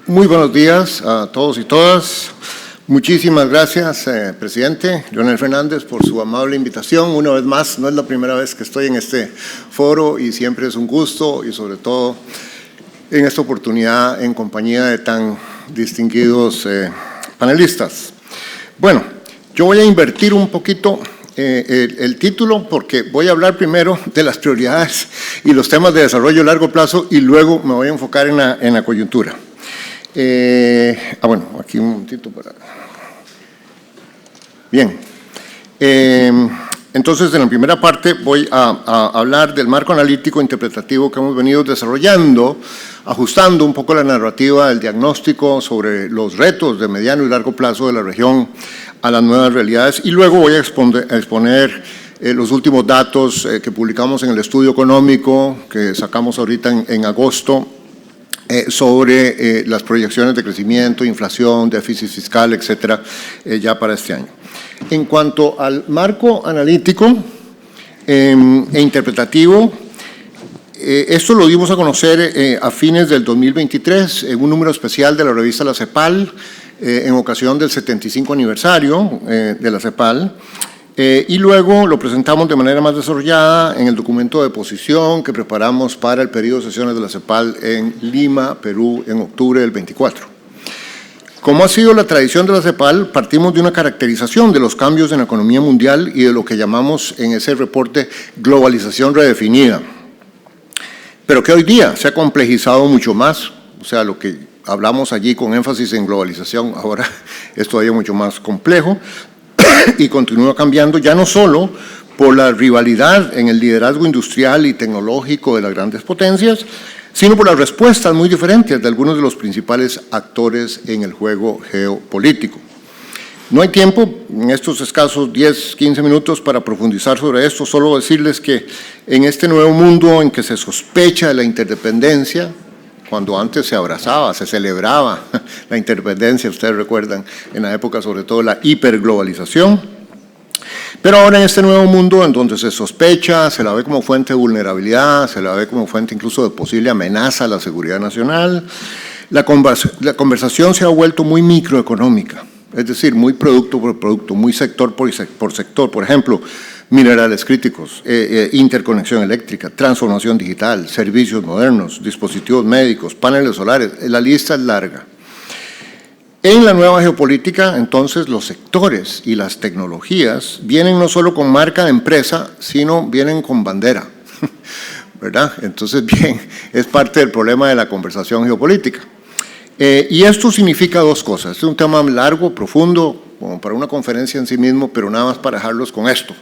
Muy buenos días a todos y todas. Muchísimas gracias, presidente Leonel Fernández, por su amable invitación. Una vez más, no es la primera vez que estoy en este foro y siempre es un gusto, y sobre todo en esta oportunidad en compañía de tan distinguidos panelistas. Bueno, yo voy a invertir un poquito el título, porque voy a hablar primero de las prioridades y los temas de desarrollo a largo plazo y luego me voy a enfocar en la coyuntura. Bueno, aquí un momentito para… Bien. Entonces, en la primera parte voy a hablar del marco analítico interpretativo que hemos venido desarrollando, ajustando un poco la narrativa del diagnóstico sobre los retos de mediano y largo plazo de la región a las nuevas realidades, y luego voy a exponer los últimos datos que publicamos en el estudio económico que sacamos ahorita en agosto sobre las proyecciones de crecimiento, inflación, déficit fiscal, etcétera, ya para este año. En cuanto al marco analítico e interpretativo, esto lo dimos a conocer a fines del 2023 en un número especial de la revista La CEPAL, en ocasión del 75 aniversario de la CEPAL, y luego lo presentamos de manera más desarrollada en el documento de posición que preparamos para el periodo de sesiones de la CEPAL en Lima, Perú, en octubre del 24. Como ha sido la tradición de la CEPAL, partimos de una caracterización de los cambios en la economía mundial y de lo que llamamos en ese reporte globalización redefinida, pero que hoy día se ha complejizado mucho más. O sea, lo que hablamos allí con énfasis en globalización ahora es todavía mucho más complejo y continúa cambiando, ya no solo por la rivalidad en el liderazgo industrial y tecnológico de las grandes potencias, sino por las respuestas muy diferentes de algunos de los principales actores en el juego geopolítico. No hay tiempo en estos escasos 10, 15 minutos para profundizar sobre esto, solo decirles que en este nuevo mundo en que se sospecha de la interdependencia, cuando antes se abrazaba, se celebraba la interdependencia, ustedes recuerdan, en la época sobre todo la hiperglobalización, pero ahora en este nuevo mundo en donde se sospecha, se la ve como fuente de vulnerabilidad, se la ve como fuente incluso de posible amenaza a la seguridad nacional, la conversación se ha vuelto muy microeconómica, es decir, muy producto por producto, muy sector por sector. Por ejemplo, minerales críticos, interconexión eléctrica, transformación digital, servicios modernos, dispositivos médicos, paneles solares, la lista es larga. En la nueva geopolítica, entonces, los sectores y las tecnologías vienen no solo con marca de empresa, sino vienen con bandera, ¿verdad? Entonces, bien, es parte del problema de la conversación geopolítica. Y esto significa dos cosas. Es un tema largo, profundo, como para una conferencia en sí mismo, pero nada más para dejarlos con esto.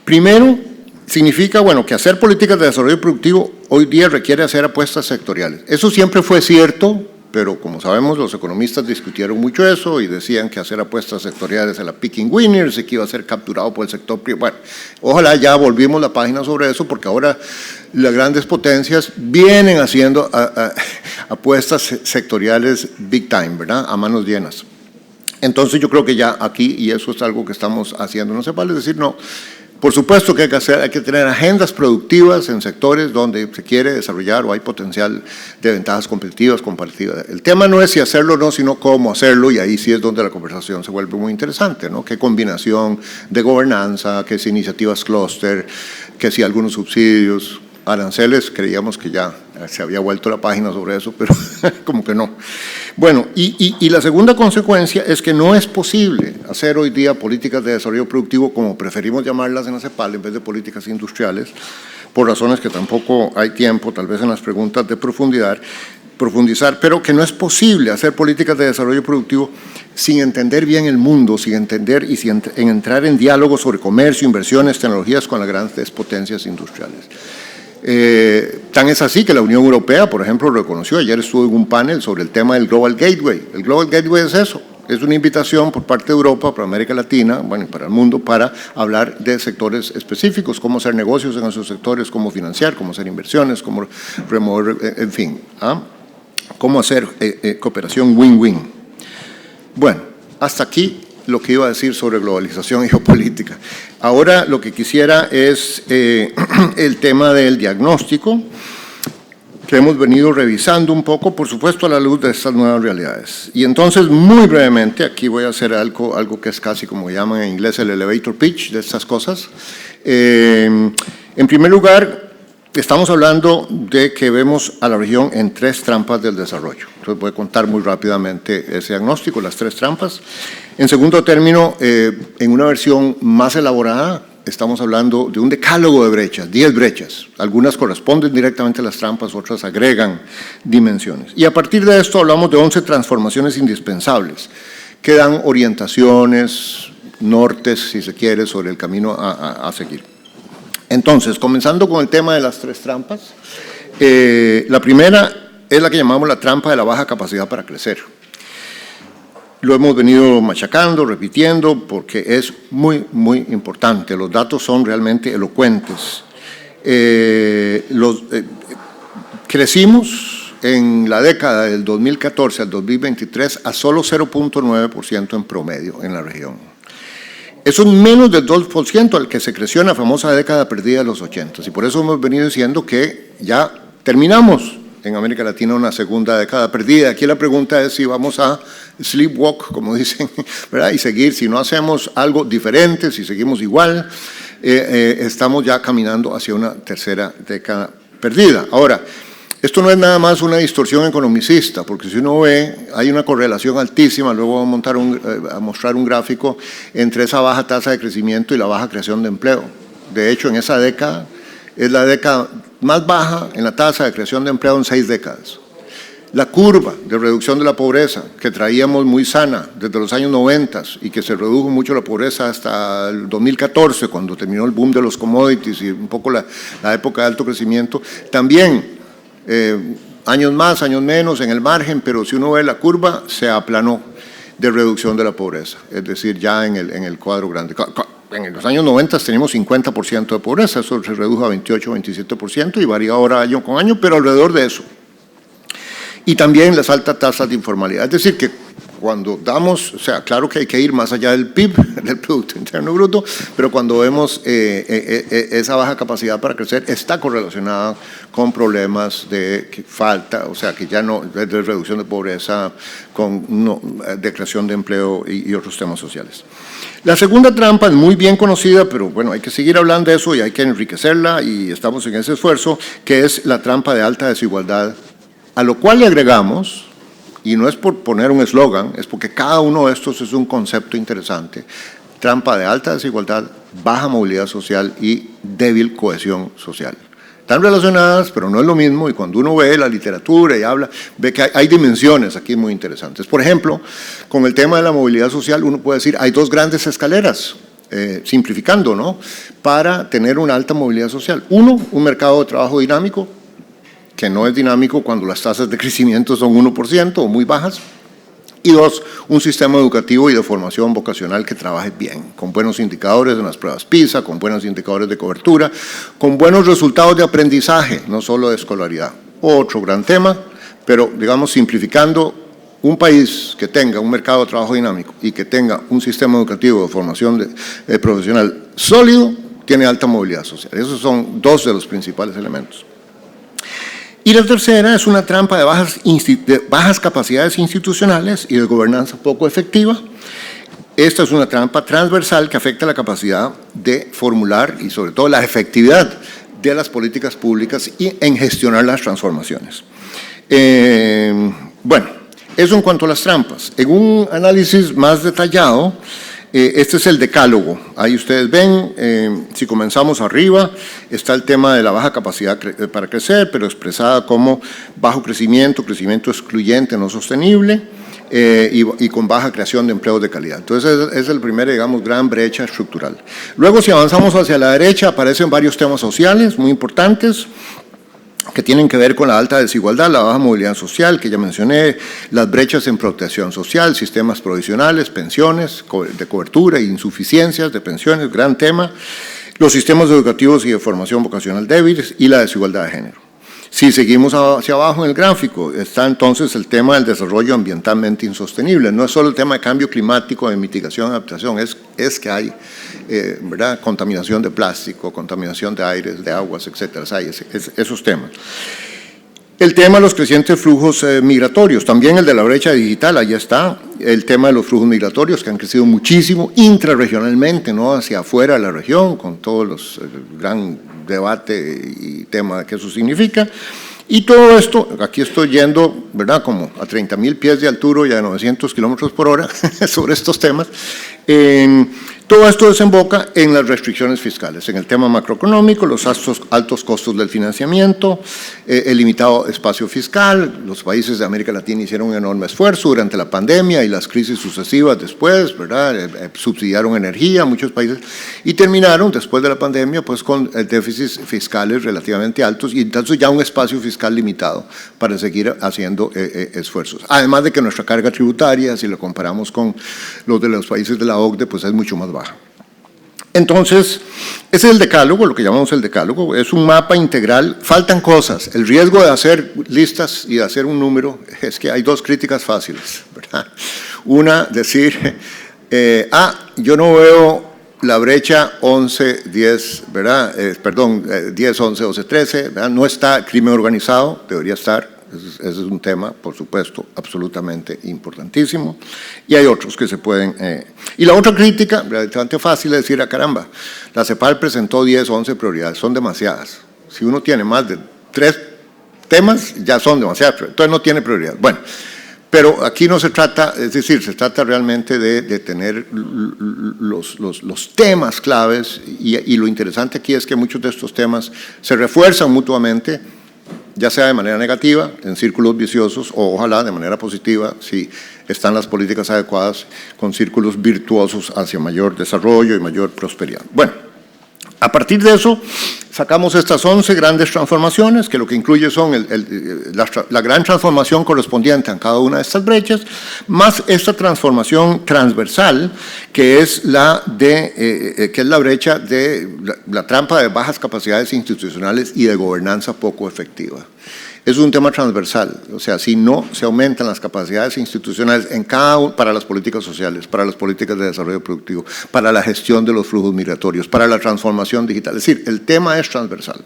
Primero, significa, bueno, que hacer políticas de desarrollo productivo hoy día requiere hacer apuestas sectoriales. Eso siempre fue cierto, pero como sabemos, los economistas discutieron mucho eso y decían que hacer apuestas sectoriales era picking winners y que iba a ser capturado por el sector privado. Bueno, ojalá ya volvimos la página sobre eso, porque ahora las grandes potencias vienen haciendo apuestas sectoriales big time, ¿verdad? A manos llenas. Entonces yo creo que ya aquí, y eso es algo que estamos haciendo, no se vale decir no. Por supuesto que hay que tener agendas productivas en sectores donde se quiere desarrollar o hay potencial de ventajas competitivas compartidas. El tema no es si hacerlo o no, sino cómo hacerlo, y ahí sí es donde la conversación se vuelve muy interesante, ¿no? Qué combinación de gobernanza, qué si iniciativas clúster, qué si algunos subsidios, aranceles. Creíamos que ya se había vuelto la página sobre eso, pero como que no. Bueno, y la segunda consecuencia es que no es posible hacer hoy día políticas de desarrollo productivo, como preferimos llamarlas en la CEPAL, en vez de políticas industriales, por razones que tampoco hay tiempo, tal vez en las preguntas de profundizar, pero que no es posible hacer políticas de desarrollo productivo sin entender bien el mundo, sin entender y sin entrar en diálogo sobre comercio, inversiones, tecnologías con las grandes potencias industriales. Tan es así que la Unión Europea, por ejemplo, reconoció, ayer estuve en un panel sobre el tema del Global Gateway. El Global Gateway es eso, es una invitación por parte de Europa para América Latina, bueno, y para el mundo, para hablar de sectores específicos, cómo hacer negocios en esos sectores, cómo financiar, cómo hacer inversiones, cómo remover, en fin, cómo hacer cooperación win-win. Bueno, hasta aquí lo que iba a decir sobre globalización y geopolítica. Ahora lo que quisiera es el tema del diagnóstico. que hemos venido revisando un poco, por supuesto, a la luz de estas nuevas realidades. Y entonces, muy brevemente, aquí voy a hacer algo que es casi como llaman en inglés el elevator pitch de estas cosas. En primer lugar, estamos hablando de que vemos a la región en 3 trampas del desarrollo. Entonces voy a contar muy rápidamente ese diagnóstico, las 3 trampas. En segundo término, en una versión más elaborada, estamos hablando de un decálogo de brechas, 10 brechas. Algunas corresponden directamente a las trampas, otras agregan dimensiones. Y a partir de esto hablamos de 11 transformaciones indispensables que dan orientaciones, nortes, si se quiere, sobre el camino a seguir. Entonces, comenzando con el tema de las 3 trampas, la primera es la que llamamos la trampa de la baja capacidad para crecer. Lo hemos venido machacando, repitiendo, porque es muy, muy importante. Los datos son realmente elocuentes. Crecimos en la década del 2014 al 2023 a solo 0.9% en promedio en la región. Eso es menos del 2% al que se creció en la famosa década perdida de los 80. Y por eso hemos venido diciendo que ya terminamos en América Latina una segunda década perdida. Aquí la pregunta es si vamos a sleepwalk, como dicen, ¿verdad? Y seguir, si no hacemos algo diferente, si seguimos igual, estamos ya caminando hacia una tercera década perdida. Ahora, esto no es nada más una distorsión economicista, porque si uno ve, hay una correlación altísima, luego voy a mostrar un gráfico entre esa baja tasa de crecimiento y la baja creación de empleo. De hecho, en esa década, es la década más baja en la tasa de creación de empleo en 6 décadas. La curva de reducción de la pobreza, que traíamos muy sana desde los años 90 y que se redujo mucho la pobreza hasta el 2014, cuando terminó el boom de los commodities y un poco la época de alto crecimiento, también años más, años menos en el margen, pero si uno ve la curva, se aplanó de reducción de la pobreza, es decir, ya en el cuadro grande. En los años 90 teníamos 50% de pobreza, eso se redujo a 28, 27% y varía ahora año con año, pero alrededor de eso. Y también las altas tasas de informalidad, es decir, que cuando damos, o sea, claro que hay que ir más allá del PIB, del Producto Interno Bruto, pero cuando vemos esa baja capacidad para crecer, está correlacionada con problemas de falta, o sea, que ya no, de reducción de pobreza, de creación de empleo y otros temas sociales. La segunda trampa es muy bien conocida, pero bueno, hay que seguir hablando de eso y hay que enriquecerla y estamos en ese esfuerzo, que es la trampa de alta desigualdad, a lo cual le agregamos, y no es por poner un eslogan, es porque cada uno de estos es un concepto interesante, trampa de alta desigualdad, baja movilidad social y débil cohesión social. Están relacionadas, pero no es lo mismo, y cuando uno ve la literatura y habla, ve que hay dimensiones aquí muy interesantes. Por ejemplo, con el tema de la movilidad social, uno puede decir, hay 2 grandes escaleras, simplificando, ¿no?, para tener una alta movilidad social. Uno, un mercado de trabajo dinámico, que no es dinámico cuando las tasas de crecimiento son 1% o muy bajas. Y 2, un sistema educativo y de formación vocacional que trabaje bien, con buenos indicadores en las pruebas PISA, con buenos indicadores de cobertura, con buenos resultados de aprendizaje, no solo de escolaridad. Otro gran tema, pero digamos simplificando, un país que tenga un mercado de trabajo dinámico y que tenga un sistema educativo de formación profesional sólido, tiene alta movilidad social. Esos son 2 de los principales elementos. Y la tercera es una trampa de bajas capacidades institucionales y de gobernanza poco efectiva. Esta es una trampa transversal que afecta la capacidad de formular y sobre todo la efectividad de las políticas públicas y en gestionar las transformaciones. Bueno, eso en cuanto a las trampas. En un análisis más detallado, este es el decálogo. Ahí ustedes ven, si comenzamos arriba, está el tema de la baja capacidad para crecer, pero expresada como bajo crecimiento, crecimiento excluyente, no sostenible, y con baja creación de empleos de calidad. Entonces, es el primer, digamos, gran brecha estructural. Luego, si avanzamos hacia la derecha, aparecen varios temas sociales muy importantes, que tienen que ver con la alta desigualdad, la baja movilidad social, que ya mencioné, las brechas en protección social, sistemas provisionales, pensiones de cobertura e insuficiencias de pensiones, gran tema, los sistemas educativos y de formación vocacional débiles y la desigualdad de género. Si seguimos hacia abajo en el gráfico, está entonces el tema del desarrollo ambientalmente insostenible. No es solo el tema de cambio climático, de mitigación, adaptación, es que hay ¿verdad?, contaminación de plástico, contaminación de aires, de aguas, etcétera. Hay esos temas. El tema de los crecientes flujos migratorios, también el de la brecha digital, ahí está. El tema de los flujos migratorios que han crecido muchísimo intrarregionalmente, ¿no? Hacia afuera de la región, con todos los gran debate y tema que eso significa. Y todo esto, aquí estoy yendo, ¿verdad?, como a 30.000 pies de altura y a 900 kilómetros por hora sobre estos temas. Todo esto desemboca en las restricciones fiscales, en el tema macroeconómico, los altos costos del financiamiento, el limitado espacio fiscal. Los países de América Latina hicieron un enorme esfuerzo durante la pandemia y las crisis sucesivas después, ¿verdad? Subsidiaron energía, muchos países, y terminaron después de la pandemia pues con déficits fiscales relativamente altos y entonces ya un espacio fiscal limitado para seguir haciendo esfuerzos. Además de que nuestra carga tributaria, si lo comparamos con los de los países de la OCDE, pues es mucho más baja. Entonces, ese es el decálogo, lo que llamamos el decálogo, es un mapa integral, faltan cosas. El riesgo de hacer listas y de hacer un número es que hay dos críticas fáciles, ¿verdad? Una, decir, yo no veo la brecha 11, 10, ¿verdad? 10, 11, 12, 13, ¿verdad? No está crimen organizado, debería estar. Ese es un tema, por supuesto, absolutamente importantísimo. Y hay otros que se pueden... Y la otra crítica, relativamente fácil, es decir, caramba, la CEPAL presentó 10 o 11 prioridades, son demasiadas. Si uno tiene más de 3 temas, ya son demasiadas, entonces no tiene prioridad. Bueno, pero aquí no se trata, es decir, se trata realmente de tener los temas claves y lo interesante aquí es que muchos de estos temas se refuerzan mutuamente, ya sea de manera negativa, en círculos viciosos, o ojalá de manera positiva, si están las políticas adecuadas, con círculos virtuosos hacia mayor desarrollo y mayor prosperidad. Bueno, a partir de eso, sacamos estas 11 grandes transformaciones, que lo que incluye son la gran transformación correspondiente a cada una de estas brechas, más esta transformación transversal, que es la brecha de la trampa de bajas capacidades institucionales y de gobernanza poco efectiva. Es un tema transversal, o sea, si no se aumentan las capacidades institucionales para las políticas sociales, para las políticas de desarrollo productivo, para la gestión de los flujos migratorios, para la transformación digital, es decir, el tema es transversal.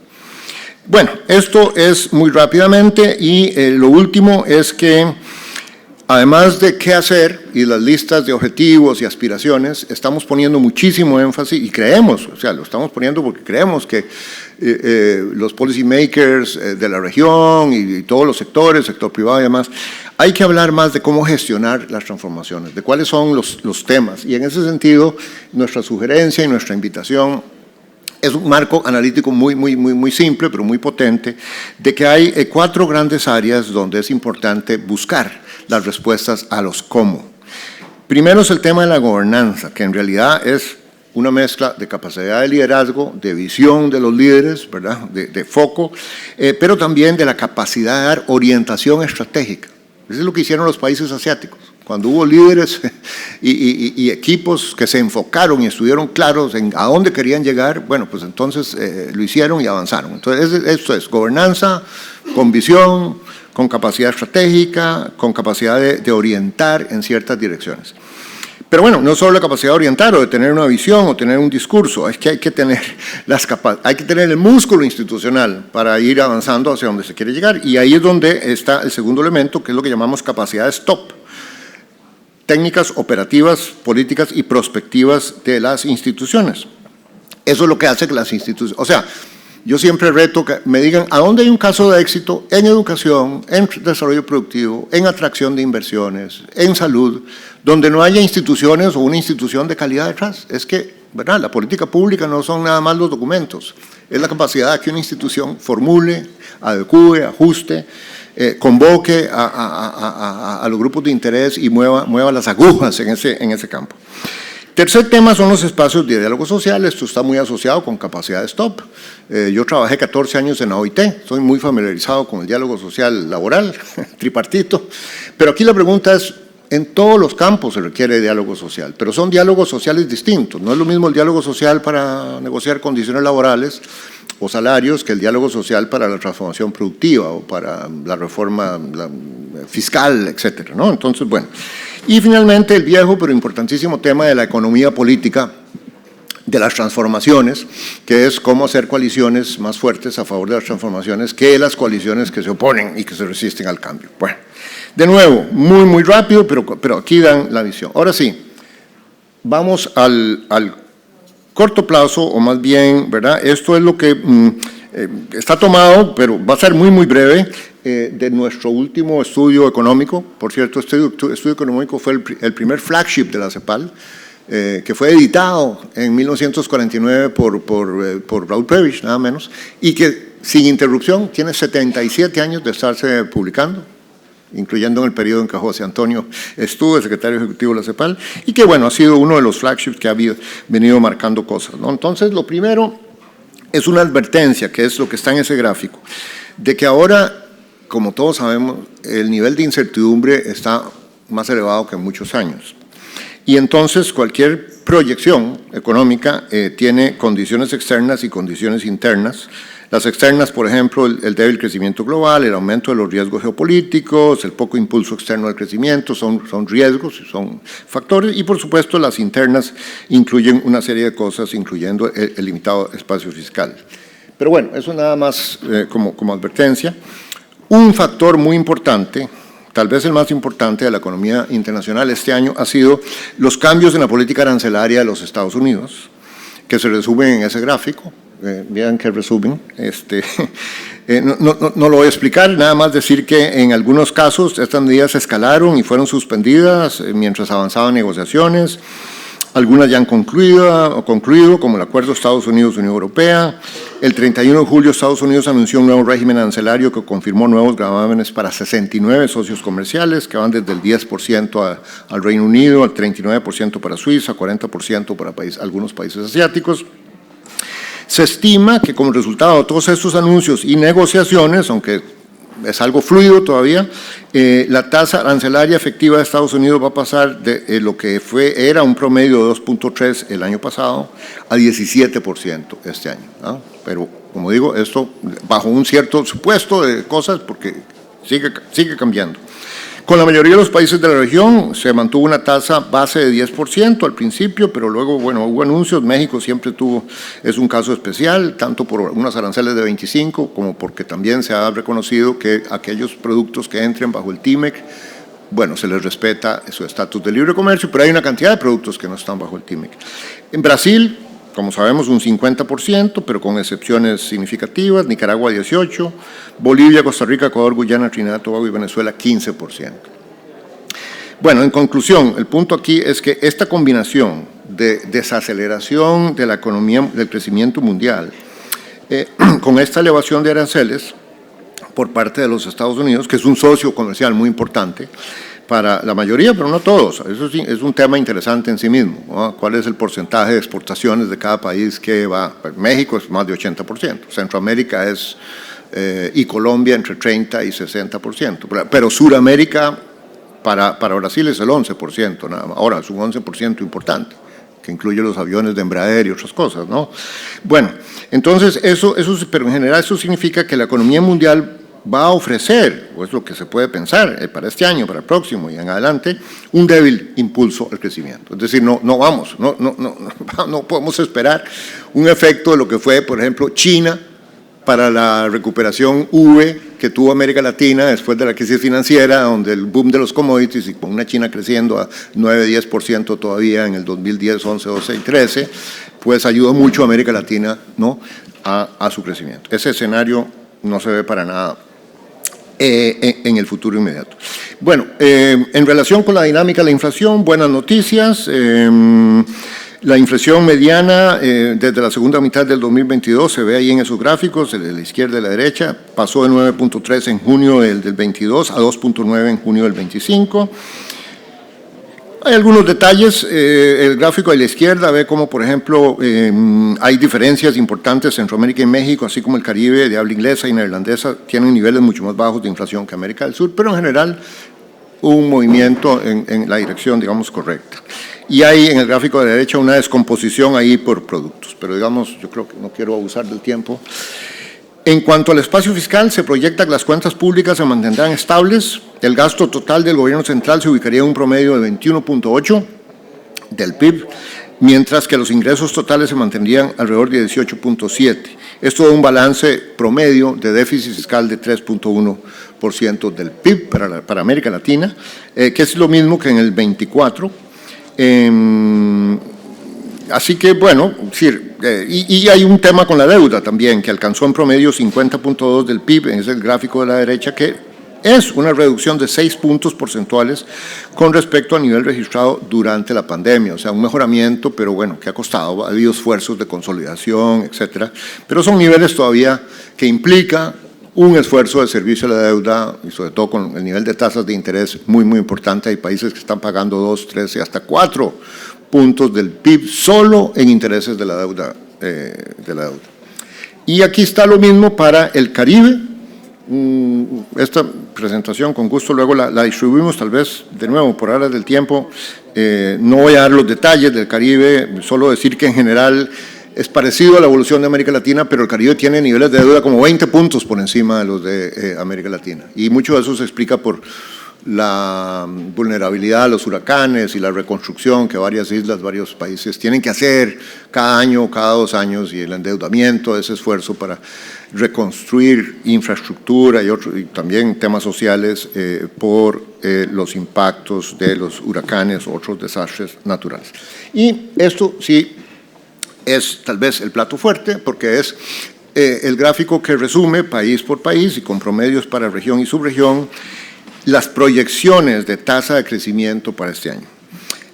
Bueno, esto es muy rápidamente y lo último es que además de qué hacer y las listas de objetivos y aspiraciones, estamos poniendo muchísimo énfasis y creemos, o sea, lo estamos poniendo porque creemos que los policy makers de la región y todos los sectores, sector privado y demás, hay que hablar más de cómo gestionar las transformaciones, de cuáles son los temas. Y en ese sentido, nuestra sugerencia y nuestra invitación es un marco analítico muy simple, pero muy potente, de que hay 4 grandes áreas donde es importante buscar las respuestas a los cómo. Primero es el tema de la gobernanza, que en realidad es una mezcla de capacidad de liderazgo, de visión de los líderes, ¿verdad?, de foco, pero también de la capacidad de dar orientación estratégica. Eso es lo que hicieron los países asiáticos. Cuando hubo líderes y equipos que se enfocaron y estuvieron claros en a dónde querían llegar, bueno, pues entonces lo hicieron y avanzaron. Entonces, esto es gobernanza con visión, con capacidad estratégica, con capacidad de orientar en ciertas direcciones. Pero bueno, no solo la capacidad de orientar o de tener una visión o tener un discurso, es que hay que tener el músculo institucional para ir avanzando hacia donde se quiere llegar. Y ahí es donde está el segundo elemento, que es lo que llamamos capacidades top. Técnicas operativas, políticas y prospectivas de las instituciones. Eso es lo que hace que las instituciones... O sea, yo siempre reto que me digan a dónde hay un caso de éxito en educación, en desarrollo productivo, en atracción de inversiones, en salud, donde no haya instituciones o una institución de calidad detrás. Es que, ¿verdad?, la política pública no son nada más los documentos, es la capacidad de que una institución formule, adecue, ajuste, convoque a los grupos de interés y mueva las agujas en ese campo. Tercer tema son los espacios de diálogo social. Esto está muy asociado con capacidades top. Yo trabajé 14 años en la OIT, estoy muy familiarizado con el diálogo social laboral, tripartito, pero aquí la pregunta es, en todos los campos se requiere diálogo social, pero son diálogos sociales distintos. No es lo mismo el diálogo social para negociar condiciones laborales o salarios que el diálogo social para la transformación productiva o para la reforma fiscal, etcétera, ¿no? Entonces, bueno. Y finalmente el viejo pero importantísimo tema de la economía política, de las transformaciones, que es cómo hacer coaliciones más fuertes a favor de las transformaciones que las coaliciones que se oponen y que se resisten al cambio. Bueno, de nuevo, muy rápido, pero aquí dan la visión. Ahora sí, vamos al corto plazo, o más bien, ¿verdad? Esto es lo que está tomado, pero va a ser muy breve, de nuestro último estudio económico. Por cierto, este estudio económico fue el primer flagship de la CEPAL, que fue editado en 1949 por Raúl Prebisch, nada menos, y que sin interrupción tiene 77 años de estarse publicando, incluyendo en el periodo en que José Antonio estuvo de secretario ejecutivo de la CEPAL, y que, bueno, ha sido uno de los flagships que ha venido marcando cosas, ¿no? Entonces, lo primero es una advertencia, que es lo que está en ese gráfico, de que ahora, como todos sabemos, el nivel de incertidumbre está más elevado que en muchos años. Y entonces cualquier proyección económica tiene condiciones externas y condiciones internas. Las externas, por ejemplo, el débil crecimiento global, el aumento de los riesgos geopolíticos, el poco impulso externo al crecimiento, son riesgos, son factores. Y, por supuesto, las internas incluyen una serie de cosas, incluyendo el limitado espacio fiscal. Pero bueno, eso nada más como advertencia. Un factor muy importante, tal vez el más importante de la economía internacional este año, ha sido los cambios en la política arancelaria de los Estados Unidos, que se resumen en ese gráfico. Vean qué resumen. No lo voy a explicar, nada más decir que en algunos casos estas medidas escalaron y fueron suspendidas mientras avanzaban negociaciones. Algunas ya han concluido, como el acuerdo Estados Unidos-Unión Europea. El 31 de julio Estados Unidos anunció un nuevo régimen arancelario que confirmó nuevos gravámenes para 69 socios comerciales, que van desde el 10% al Reino Unido, al 39% para Suiza, 40% para algunos países asiáticos. Se estima que como resultado de todos estos anuncios y negociaciones, aunque es algo fluido todavía, la tasa arancelaria efectiva de Estados Unidos va a pasar de lo que era un promedio de 2.3 el año pasado a 17% este año, ¿no? Pero, como digo, esto bajo un cierto supuesto de cosas, porque sigue cambiando. Con la mayoría de los países de la región se mantuvo una tasa base de 10% al principio, pero luego, bueno, hubo anuncios. México siempre es un caso especial, tanto por unos aranceles de 25, como porque también se ha reconocido que aquellos productos que entren bajo el TIMEC, bueno, se les respeta su estatus de libre comercio, pero hay una cantidad de productos que no están bajo el TIMEC. En Brasil, como sabemos, un 50%, pero con excepciones significativas. Nicaragua, 18%. Bolivia, Costa Rica, Ecuador, Guyana, Trinidad, Tobago y Venezuela, 15%. Bueno, en conclusión, el punto aquí es que esta combinación de desaceleración de la economía, del crecimiento mundial, con esta elevación de aranceles por parte de los Estados Unidos, que es un socio comercial muy importante para la mayoría, pero no todos. Eso sí, es un tema interesante en sí mismo, ¿no? ¿Cuál es el porcentaje de exportaciones de cada país que va? México es más de 80%, Centroamérica y Colombia entre 30 y 60%, pero Suramérica para Brasil es el 11%, nada más. Ahora es un 11% importante, que incluye los aviones de Embraer y otras cosas, ¿no? Bueno, entonces pero en general eso significa que la economía mundial va a ofrecer, o es lo que se puede pensar para este año, para el próximo y en adelante, un débil impulso al crecimiento. Es decir, no podemos esperar un efecto de lo que fue, por ejemplo, China para la recuperación V que tuvo América Latina después de la crisis financiera, donde el boom de los commodities y con una China creciendo a 9-10% todavía en el 2010, 11, 12 y 13, pues ayudó mucho a América Latina, ¿no?, a su crecimiento. Ese escenario no se ve para nada en el futuro inmediato. Bueno, en relación con la dinámica de la inflación, buenas noticias. La inflación mediana desde la segunda mitad del 2022, se ve ahí en esos gráficos, de la izquierda y la derecha, pasó de 9.3 en junio del 22 a 2.9 en junio del 25. Hay algunos detalles. El gráfico de la izquierda ve como, por ejemplo, hay diferencias importantes. Centroamérica y México, así como el Caribe de habla inglesa y neerlandesa, tienen niveles mucho más bajos de inflación que América del Sur, pero en general un movimiento en la dirección, digamos, correcta. Y hay en el gráfico de la derecha una descomposición ahí por productos, pero digamos, yo creo que no quiero abusar del tiempo. En cuanto al espacio fiscal, se proyecta que las cuentas públicas se mantendrán estables. El gasto total del gobierno central se ubicaría en un promedio de 21.8 del PIB. mientras que los ingresos totales se mantendrían alrededor de 18.7. Esto da un balance promedio de déficit fiscal de 3.1% del PIB para América Latina, que es lo mismo que en el 24. Así que, bueno, y hay un tema con la deuda también, que alcanzó en promedio 50.2 del PIB, es el gráfico de la derecha, que es una reducción de 6 puntos porcentuales con respecto al nivel registrado durante la pandemia. O sea, un mejoramiento, pero bueno, que ha costado, ha habido esfuerzos de consolidación, etcétera. Pero son niveles todavía que implica un esfuerzo de servicio a la deuda, y sobre todo con el nivel de tasas de interés muy, muy importante. Hay países que están pagando 2, 3 y hasta 4 puntos del PIB solo en intereses de la deuda. Y aquí está lo mismo para el Caribe. Esta presentación con gusto luego la distribuimos, tal vez de nuevo por horas del tiempo. No voy a dar los detalles del Caribe, solo decir que en general es parecido a la evolución de América Latina, pero el Caribe tiene niveles de deuda como 20 puntos por encima de los de América Latina. Y mucho de eso se explica por la vulnerabilidad a los huracanes y la reconstrucción que varias islas, varios países tienen que hacer cada año, cada 2 años, y el endeudamiento, ese esfuerzo para reconstruir infraestructura y también temas sociales por los impactos de los huracanes o otros desastres naturales. Y esto sí es tal vez el plato fuerte, porque es el gráfico que resume país por país y con promedios para región y subregión las proyecciones de tasa de crecimiento para este año,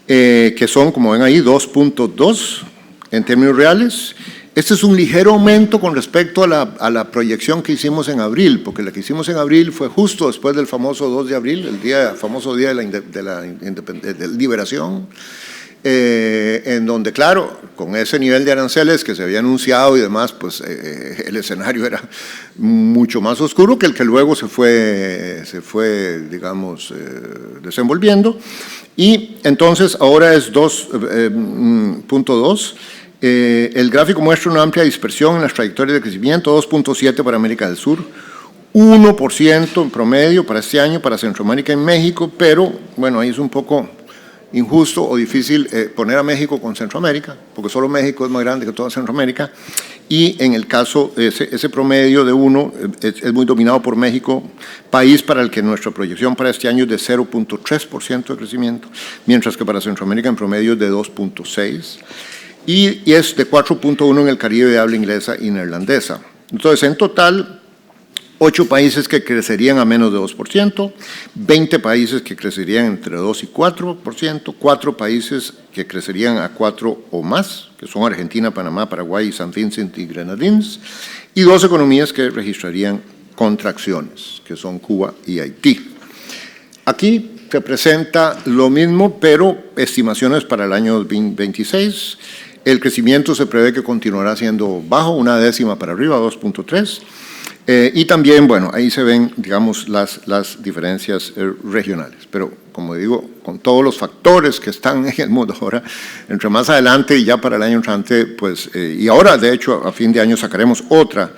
que son, como ven ahí, 2.2 en términos reales. Este es un ligero aumento con respecto a la proyección que hicimos en abril, porque la que hicimos en abril fue justo después del famoso 2 de abril, el famoso día de la liberación, en donde, claro, con ese nivel de aranceles que se había anunciado y demás, pues el escenario era mucho más oscuro que el que luego se fue digamos, desenvolviendo. Y entonces ahora es 2.2. El gráfico muestra una amplia dispersión en las trayectorias de crecimiento, 2.7 para América del Sur, 1% en promedio para este año para Centroamérica y México, pero bueno, ahí es un poco injusto o difícil poner a México con Centroamérica, porque solo México es más grande que toda Centroamérica, y en el caso, ese promedio de 1 es muy dominado por México, país para el que nuestra proyección para este año es de 0.3% de crecimiento, mientras que para Centroamérica en promedio es de 2.6%, y es de 4.1 en el Caribe de habla inglesa y neerlandesa. Entonces, en total, 8 países que crecerían a menos de 2%, 20 países que crecerían entre 2 y 4%, 4 países que crecerían a 4 o más, que son Argentina, Panamá, Paraguay, San Vincent y Grenadines, y 2 economías que registrarían contracciones, que son Cuba y Haití. Aquí se presenta lo mismo, pero estimaciones para el año 2026. El crecimiento se prevé que continuará siendo bajo, 1/10 para arriba, 2.3%. Y también, bueno, ahí se ven, digamos, las diferencias regionales. Pero, como digo, con todos los factores que están en el mundo ahora, entre más adelante y ya para el año entrante, pues, y ahora, de hecho, a fin de año sacaremos otra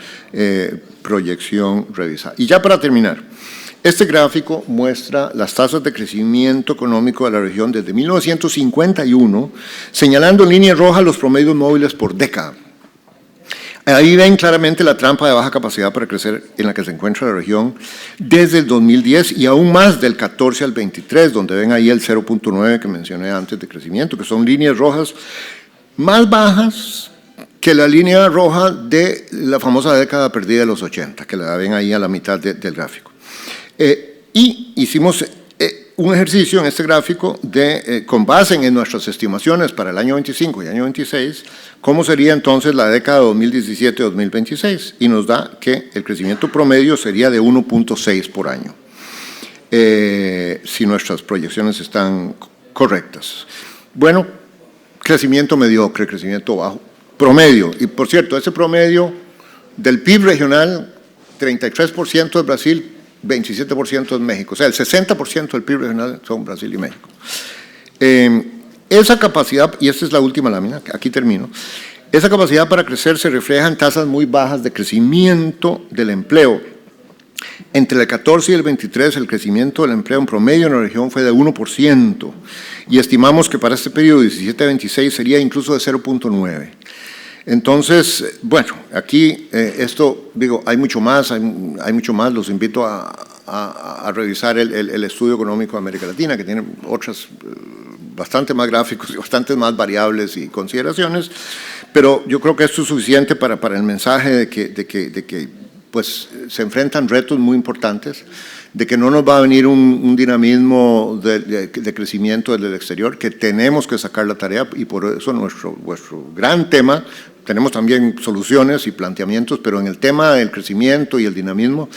proyección revisada. Y ya para terminar, este gráfico muestra las tasas de crecimiento económico de la región desde 1951, señalando en línea roja los promedios móviles por década. Ahí ven claramente la trampa de baja capacidad para crecer en la que se encuentra la región desde el 2010 y aún más del 14 al 23, donde ven ahí el 0.9 que mencioné antes de crecimiento, que son líneas rojas más bajas que la línea roja de la famosa década perdida de los 80, que la ven ahí a la mitad del gráfico. Y hicimos un ejercicio en este gráfico con base en nuestras estimaciones para el año 25 y año 26, cómo sería entonces la década 2017-2026, y nos da que el crecimiento promedio sería de 1.6 por año, si nuestras proyecciones están correctas. Bueno, crecimiento mediocre, crecimiento bajo, promedio, y por cierto, ese promedio del PIB regional, 33% de Brasil, 27% en México, o sea, el 60% del PIB regional son Brasil y México. Esa capacidad, y esta es la última lámina, aquí termino, esa capacidad para crecer se refleja en tasas muy bajas de crecimiento del empleo. Entre el 14 y el 23, el crecimiento del empleo en promedio en la región fue de 1%, y estimamos que para este periodo 17-26 sería incluso de 0.9%. Entonces, bueno, aquí esto, digo, hay mucho más, los invito a revisar el estudio económico de América Latina, que tiene otras bastante más gráficos y bastantes más variables y consideraciones, pero yo creo que esto es suficiente para el mensaje de que pues se enfrentan retos muy importantes, de que no nos va a venir un dinamismo de crecimiento desde el exterior, que tenemos que sacar la tarea, y por eso nuestro gran tema, tenemos también soluciones y planteamientos, pero en el tema del crecimiento y el dinamismo,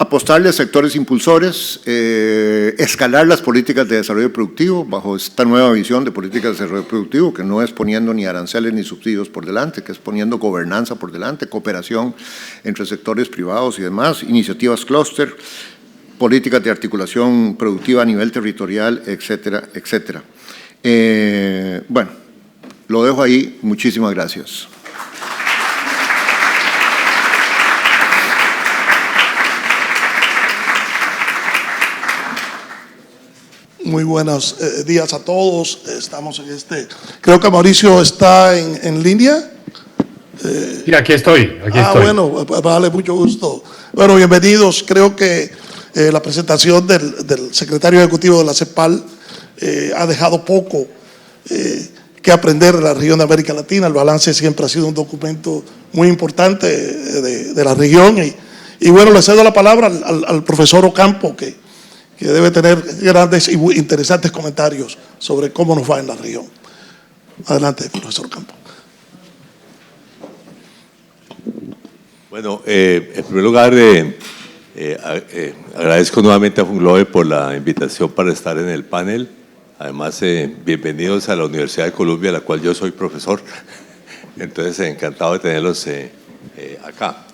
apostarle a sectores impulsores, escalar las políticas de desarrollo productivo bajo esta nueva visión de políticas de desarrollo productivo, que no es poniendo ni aranceles ni subsidios por delante, que es poniendo gobernanza por delante, cooperación entre sectores privados y demás, iniciativas clúster, políticas de articulación productiva a nivel territorial, etcétera, etcétera. Bueno, lo dejo ahí. Muchísimas gracias. Muy buenos días a todos. Estamos en creo que Mauricio está en línea. Sí, aquí estoy. Bueno, vale, mucho gusto. Bueno, bienvenidos. Creo que la presentación del secretario ejecutivo de la CEPAL ha dejado poco que aprender de la región de América Latina. El balance siempre ha sido un documento muy importante de la región. Y bueno, le cedo la palabra al profesor Ocampo, que debe tener grandes y muy interesantes comentarios sobre cómo nos va en la región. Adelante, profesor Ocampo. Bueno, en primer lugar, agradezco nuevamente a Funglobe por la invitación para estar en el panel. Además, bienvenidos a la Universidad de Columbia, la cual yo soy profesor. Entonces, encantado de tenerlos acá.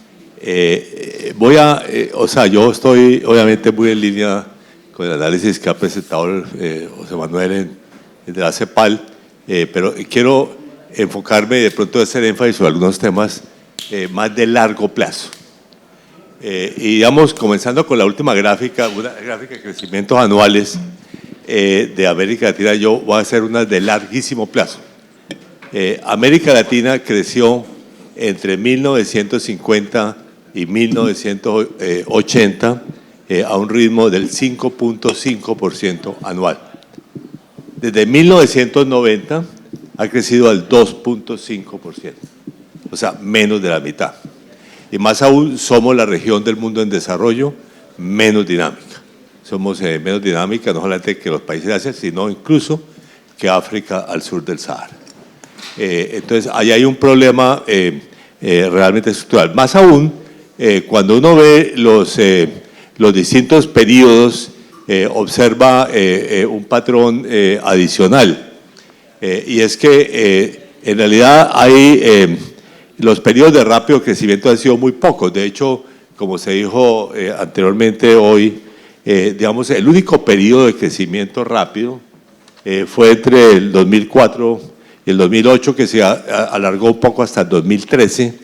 Yo estoy obviamente muy en línea con el análisis que ha presentado José Manuel de la CEPAL, pero quiero enfocarme de pronto a hacer énfasis sobre algunos temas más de largo plazo. Y digamos, comenzando con la última gráfica, una gráfica de crecimientos anuales de América Latina, yo voy a hacer una de larguísimo plazo. América Latina creció entre 1950 y 1980 a un ritmo del 5.5% anual. Desde 1990 ha crecido al 2.5%, o sea, menos de la mitad. Y más aún, somos la región del mundo en desarrollo menos dinámica. Somos menos dinámica no solamente que los países de Asia, sino incluso que África al sur del Sahara. Entonces, ahí hay un problema realmente estructural. Más aún, cuando uno ve los distintos periodos, observa un patrón adicional. Y es que en realidad hay los periodos de rápido crecimiento han sido muy pocos. De hecho, como se dijo anteriormente hoy, digamos, el único periodo de crecimiento rápido fue entre el 2004 y el 2008, que se alargó un poco hasta el 2013,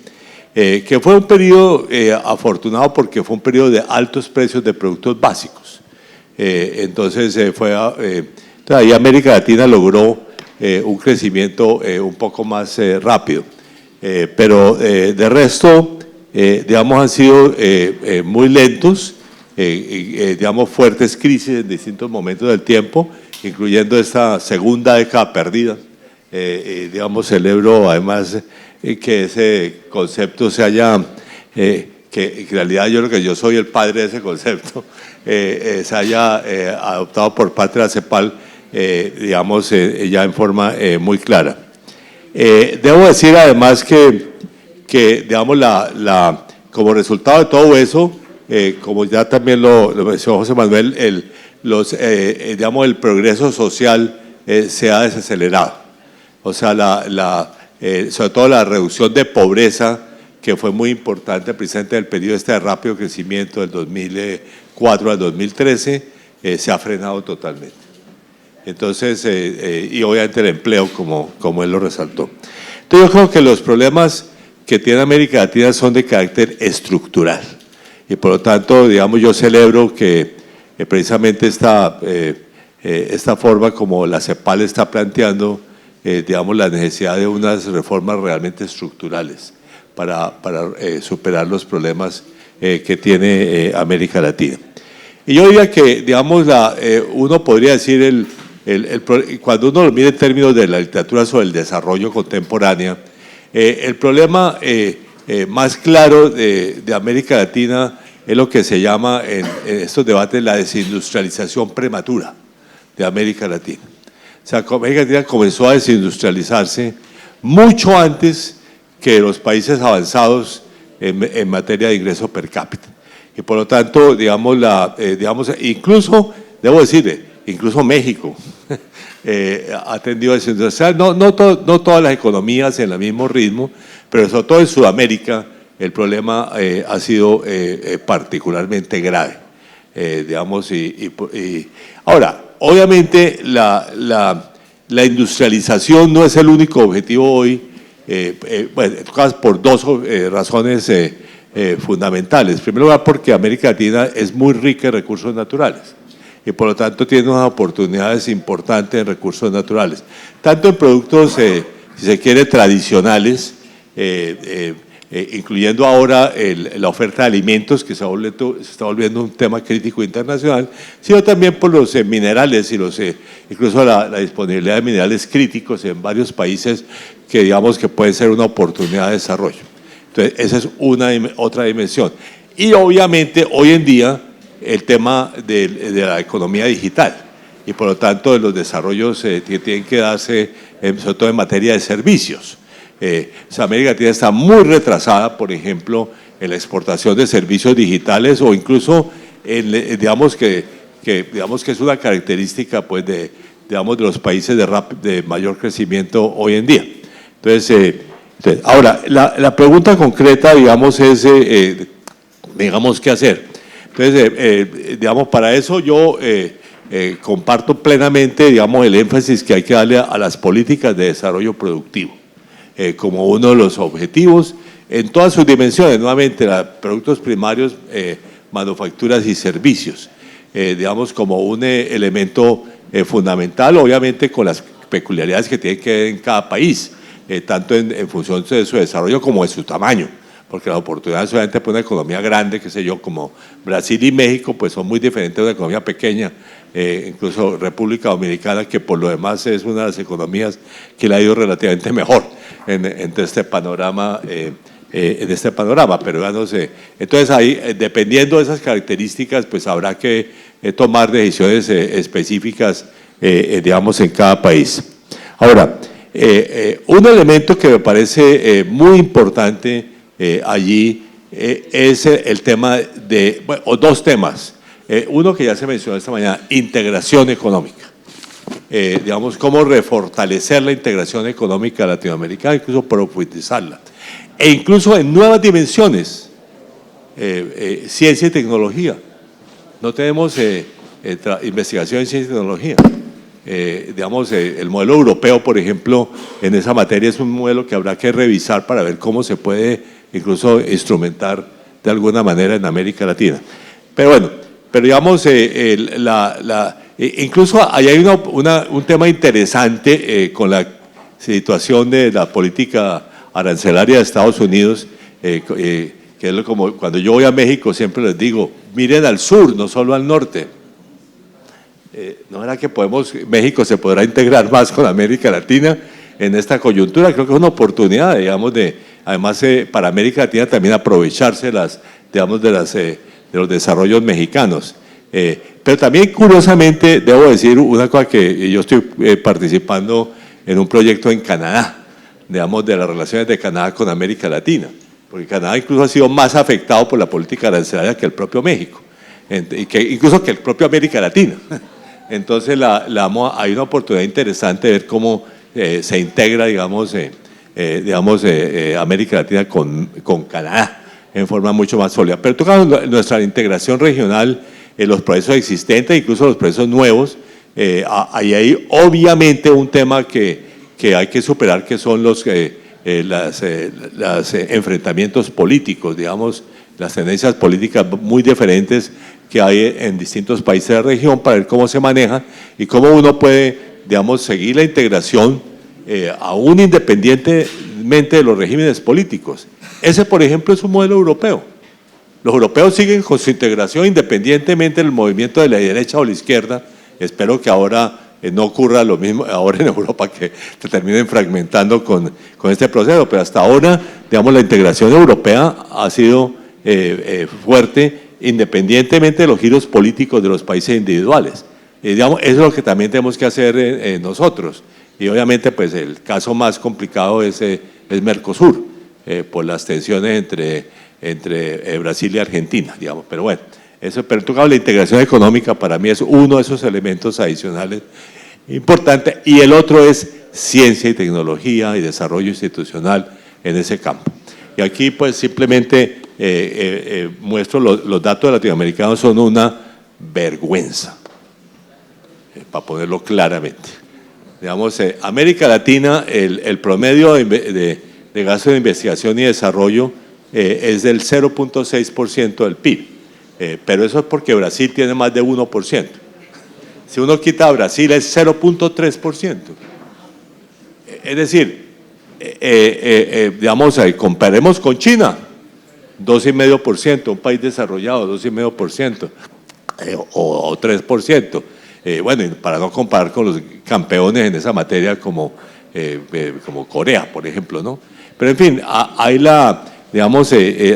que fue un periodo afortunado porque fue un periodo de altos precios de productos básicos. Entonces, ahí América Latina logró un crecimiento un poco más rápido. Pero de resto, digamos, han sido muy lentos, digamos, fuertes crisis en distintos momentos del tiempo, incluyendo esta segunda década perdida. Digamos, celebro además que ese concepto se haya, que en realidad yo creo que yo soy el padre de ese concepto, se haya adoptado por parte de la CEPAL, digamos, ya en forma muy clara. Debo decir además que digamos, como resultado de todo eso, como ya también lo mencionó José Manuel, digamos, el progreso social se ha desacelerado. O sea, sobre todo la reducción de pobreza, que fue muy importante precisamente en el periodo de rápido crecimiento del 2004 al 2013, se ha frenado totalmente. Entonces, y obviamente el empleo, como él lo resaltó. Entonces, yo creo que los problemas que tiene América Latina son de carácter estructural. Y por lo tanto, digamos, yo celebro que precisamente esta forma como la CEPAL está planteando, digamos, la necesidad de unas reformas realmente estructurales para superar los problemas que tiene América Latina. Y yo diría que, digamos, uno podría decir, cuando uno lo mira en términos de la literatura sobre el desarrollo contemporánea, el problema más claro de América Latina es lo que se llama en estos debates la desindustrialización prematura de América Latina. O sea, América Latina comenzó a desindustrializarse mucho antes que los países avanzados en materia de ingreso per cápita. Y por lo tanto, digamos, incluso, debo decirle, incluso México ha tendido a desindustrializar, no todas las economías en el mismo ritmo, pero sobre todo en Sudamérica el problema ha sido particularmente grave. Digamos, ahora, obviamente la industrialización no es el único objetivo hoy, bueno, por dos razones fundamentales. En primer lugar, porque América Latina es muy rica en recursos naturales y por lo tanto tiene unas oportunidades importantes en recursos naturales, tanto en productos, si se quiere, tradicionales, incluyendo ahora la oferta de alimentos, que se está volviendo un tema crítico internacional, sino también por los minerales y incluso la disponibilidad de minerales críticos en varios países que digamos que puede ser una oportunidad de desarrollo. Entonces, esa es otra dimensión. Y obviamente hoy en día el tema de la economía digital y por lo tanto de los desarrollos que tienen que darse, sobre todo en materia de servicios. O sea, América Latina está muy retrasada, por ejemplo, en la exportación de servicios digitales o incluso, digamos que es una característica pues, de los países de mayor crecimiento hoy en día. Entonces, ahora, la pregunta concreta, digamos, es, digamos, ¿qué hacer? Entonces, digamos, para eso yo comparto plenamente, digamos, el énfasis que hay que darle a las políticas de desarrollo productivo como uno de los objetivos en todas sus dimensiones, nuevamente, productos primarios, manufacturas y servicios, digamos, como un elemento fundamental, obviamente con las peculiaridades que tiene que ver en cada país, tanto en función de su desarrollo como de su tamaño, porque las oportunidades obviamente para una economía grande, qué sé yo, como Brasil y México, pues son muy diferentes de una economía pequeña, incluso República Dominicana, que por lo demás es una de las economías que le ha ido relativamente mejor en este panorama, pero ya no sé. Entonces ahí, dependiendo de esas características, pues habrá que tomar decisiones específicas, digamos, en cada país. Ahora, un elemento que me parece muy importante allí es el tema de, bueno, o dos temas. Uno que ya se mencionó esta mañana, integración económica. Digamos, cómo refortalecer la integración económica latinoamericana, incluso profundizarla. E incluso en nuevas dimensiones, ciencia y tecnología. No tenemos investigación en ciencia y tecnología. Digamos, el modelo europeo, por ejemplo, en esa materia es un modelo que habrá que revisar para ver cómo se puede incluso instrumentar de alguna manera en América Latina. Pero bueno, digamos, incluso ahí hay un tema interesante con la situación de la política arancelaria de Estados Unidos, que es como cuando yo voy a México siempre les digo, miren al sur, no solo al norte. ¿No era que México se podrá integrar más con América Latina en esta coyuntura? Creo que es una oportunidad, digamos, además para América Latina también aprovecharse digamos, de los desarrollos mexicanos. Pero también, curiosamente, debo decir una cosa, que yo estoy participando en un proyecto en Canadá, digamos, de las relaciones de Canadá con América Latina, porque Canadá incluso ha sido más afectado por la política arancelaria que el propio México, incluso que el propio América Latina. Entonces, hay una oportunidad interesante de ver cómo se integra, digamos, América Latina con Canadá en forma mucho más sólida. Pero tocando nuestra integración regional, los procesos existentes, incluso los procesos nuevos, ahí hay obviamente un tema que hay que superar, que son los enfrentamientos políticos, digamos, las tendencias políticas muy diferentes que hay en distintos países de la región para ver cómo se maneja y cómo uno puede, digamos, seguir la integración aún independientemente de los regímenes políticos. Ese, por ejemplo, es un modelo europeo. Los europeos siguen con su integración independientemente del movimiento de la derecha o la izquierda. Espero que ahora no ocurra lo mismo ahora en Europa, que se terminen fragmentando con este proceso, pero hasta ahora, digamos, la integración europea ha sido fuerte independientemente de los giros políticos de los países individuales. Digamos, eso es lo que también tenemos que hacer nosotros. Y obviamente, pues el caso más complicado es Mercosur, por las tensiones entre Brasil y Argentina, digamos. Pero bueno, eso, pero en todo caso, la integración económica para mí es uno de esos elementos adicionales importantes, y el otro es ciencia y tecnología y desarrollo institucional en ese campo. Y aquí pues simplemente muestro los datos latinoamericanos son una vergüenza, para ponerlo claramente. Digamos, América Latina, el promedio de gasto de investigación y desarrollo es del 0.6% del PIB, pero eso es porque Brasil tiene más de 1%. Si uno quita a Brasil es 0.3%. Es decir, digamos, comparemos con China, 2,5%, un país desarrollado, 2,5% o 3%. Bueno, y para no comparar con los campeones en esa materia como Corea, por ejemplo, ¿no? Pero en fin, hay digamos,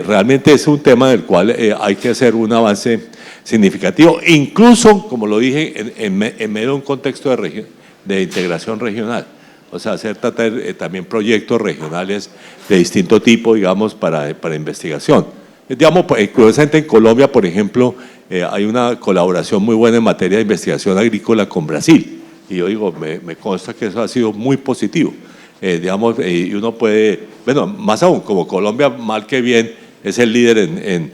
realmente es un tema del cual hay que hacer un avance significativo, incluso, como lo dije, en medio de un contexto de integración regional. O sea, tratar también proyectos regionales de distinto tipo, digamos, para investigación. Digamos, curiosamente en Colombia, por ejemplo, hay una colaboración muy buena en materia de investigación agrícola con Brasil. Y yo digo, me consta que eso ha sido muy positivo. Digamos, y uno puede, bueno, más aún, como Colombia, mal que bien, es el líder en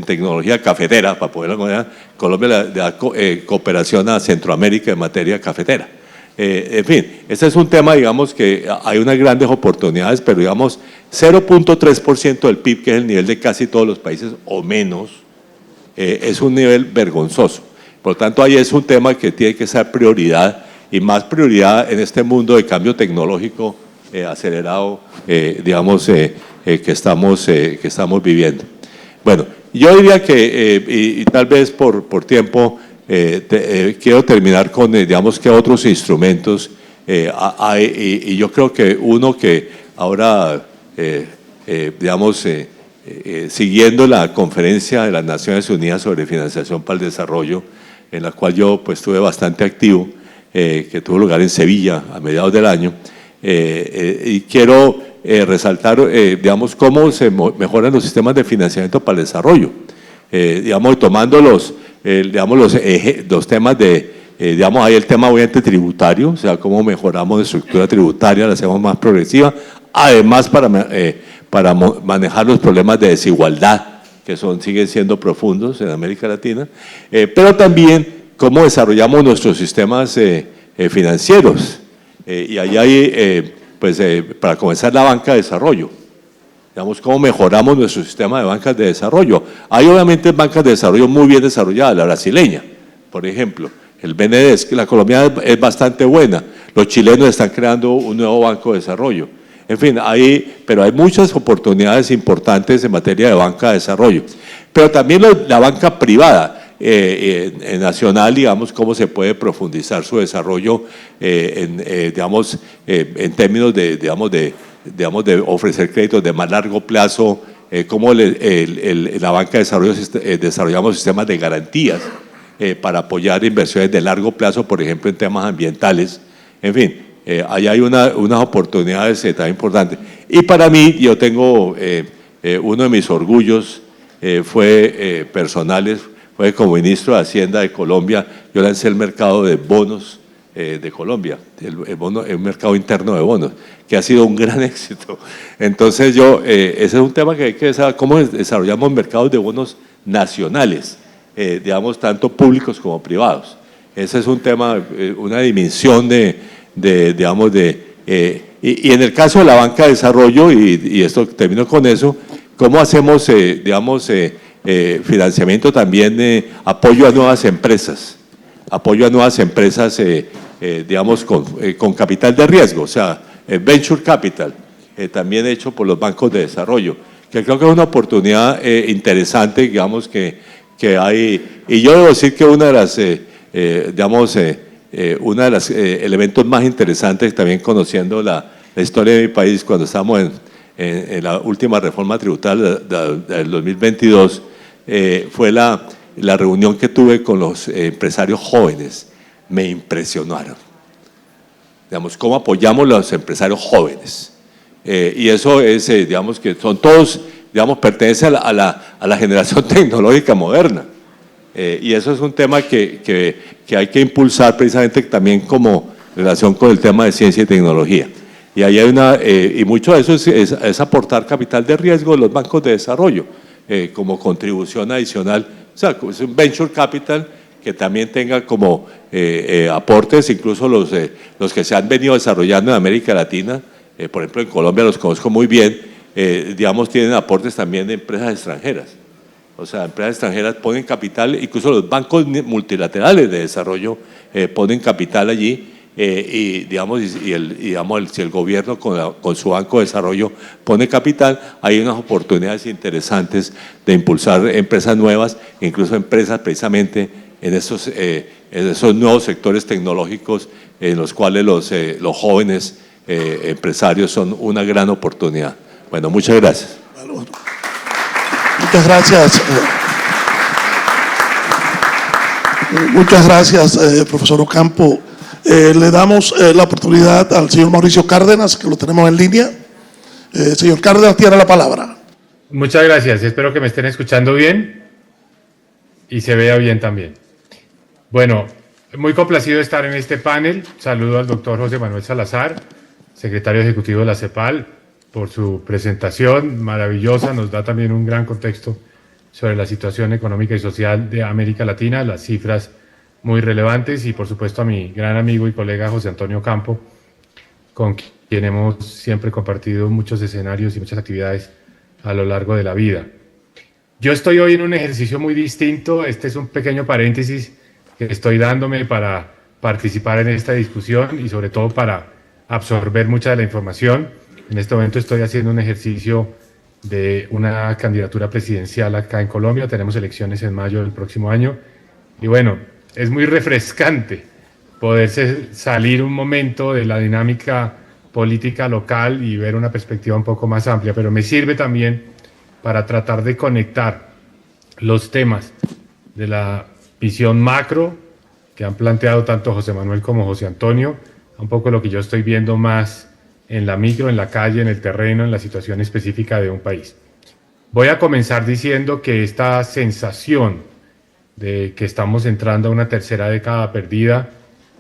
tecnología cafetera, para poderlo comentar. Colombia le da cooperación a Centroamérica en materia cafetera. En fin, este es un tema, digamos, que hay unas grandes oportunidades, pero digamos, 0.3% del PIB, que es el nivel de casi todos los países o menos, es un nivel vergonzoso. Por lo tanto, ahí es un tema que tiene que ser prioridad, y más prioridad en este mundo de cambio tecnológico acelerado, digamos, que estamos viviendo. Bueno, yo diría que, y tal vez por tiempo, quiero terminar con, digamos, que otros instrumentos hay, y yo creo que uno que ahora, digamos, siguiendo la conferencia de las Naciones Unidas sobre financiación para el desarrollo, en la cual yo pues estuve bastante activo, que tuvo lugar en Sevilla a mediados del año, y quiero resaltar, digamos, cómo se mejoran los sistemas de financiamiento para el desarrollo, digamos, tomando los temas de, digamos, hay el tema obviamente tributario, o sea, cómo mejoramos la estructura tributaria, la hacemos más progresiva, además para manejar los problemas de desigualdad, que siguen siendo profundos en América Latina, pero también cómo desarrollamos nuestros sistemas financieros. Y ahí hay, para comenzar, la banca de desarrollo. Digamos, cómo mejoramos nuestro sistema de bancas de desarrollo. Hay obviamente bancas de desarrollo muy bien desarrolladas, la brasileña, por ejemplo, el BNDES, que la colombiana es bastante buena. Los chilenos están creando un nuevo banco de desarrollo. En fin, pero hay muchas oportunidades importantes en materia de banca de desarrollo. Pero también la banca privada, nacional, digamos, cómo se puede profundizar su desarrollo digamos, en términos de ofrecer créditos de más largo plazo, cómo la banca de desarrollo desarrollamos sistemas de garantías para apoyar inversiones de largo plazo, por ejemplo, en temas ambientales. En fin, ahí hay unas oportunidades tan importantes. Y para mí, yo tengo uno de mis orgullos personales, fue como ministro de Hacienda de Colombia, yo lancé el mercado de bonos de Colombia, el mercado interno de bonos, que ha sido un gran éxito. Entonces ese es un tema que hay que saber, cómo desarrollamos mercados de bonos nacionales, digamos, tanto públicos como privados. Ese es un tema, una dimensión digamos, y en el caso de la banca de desarrollo, y esto termino con eso, ¿Cómo hacemos, financiamiento también, apoyo a nuevas empresas? Apoyo a nuevas empresas, con capital de riesgo, o sea, venture capital, también hecho por los bancos de desarrollo, que creo que es una oportunidad interesante, digamos, que hay. Y yo debo decir que una de las, elementos más interesantes, también conociendo la historia de mi país, cuando estamos en la última reforma tributaria del 2022, fue la reunión que tuve con los empresarios jóvenes. Me impresionaron. Digamos, cómo apoyamos a los empresarios jóvenes. Y eso es, que son todos, pertenecen a la generación tecnológica moderna. Y eso es un tema que hay que impulsar precisamente también como relación con el tema de ciencia y tecnología. Y ahí hay y mucho de eso es aportar capital de riesgo de los bancos de desarrollo como contribución adicional. O sea, es un venture capital que también tenga como aportes, incluso los que se han venido desarrollando en América Latina, por ejemplo en Colombia los conozco muy bien, tienen aportes también de empresas extranjeras. O sea, empresas extranjeras ponen capital, incluso los bancos multilaterales de desarrollo ponen capital allí, si el gobierno con su banco de desarrollo pone capital, hay unas oportunidades interesantes de impulsar empresas nuevas, incluso empresas precisamente en esos nuevos sectores tecnológicos en los cuales los jóvenes empresarios son una gran oportunidad. Bueno, muchas gracias. Muchas gracias. Muchas gracias, profesor Ocampo. Le damos la oportunidad al señor Mauricio Cárdenas, que lo tenemos en línea. Señor Cárdenas, tiene la palabra. Muchas gracias. Espero que me estén escuchando bien y se vea bien también. Bueno, muy complacido de estar en este panel. Saludo al doctor José Manuel Salazar, secretario ejecutivo de la CEPAL, por su presentación maravillosa. Nos da también un gran contexto sobre la situación económica y social de América Latina, las cifras muy relevantes, y por supuesto a mi gran amigo y colega José Antonio Ocampo, con quien hemos siempre compartido muchos escenarios y muchas actividades a lo largo de la vida. Yo estoy hoy en un ejercicio muy distinto. Este es un pequeño paréntesis que estoy dándome para participar en esta discusión y sobre todo para absorber mucha de la información. En este momento estoy haciendo un ejercicio de una candidatura presidencial acá en Colombia. Tenemos elecciones en mayo del próximo año y bueno, es muy refrescante poderse salir un momento de la dinámica política local y ver una perspectiva un poco más amplia, pero me sirve también para tratar de conectar los temas de la visión macro que han planteado tanto José Manuel como José Antonio, un poco lo que yo estoy viendo más en la micro, en la calle, en el terreno, en la situación específica de un país. Voy a comenzar diciendo que esta sensación de que estamos entrando a una tercera década perdida,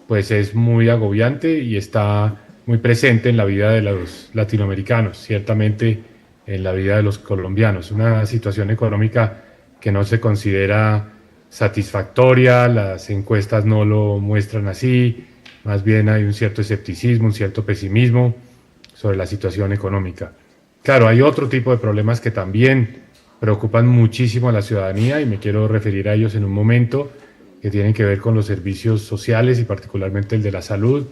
pues es muy agobiante y está muy presente en la vida de los latinoamericanos, ciertamente en la vida de los colombianos. Una situación económica que no se considera satisfactoria, las encuestas no lo muestran así, más bien hay un cierto escepticismo, un cierto pesimismo sobre la situación económica. Claro, hay otro tipo de problemas que también preocupan muchísimo a la ciudadanía y me quiero referir a ellos en un momento, que tienen que ver con los servicios sociales y particularmente el de la salud,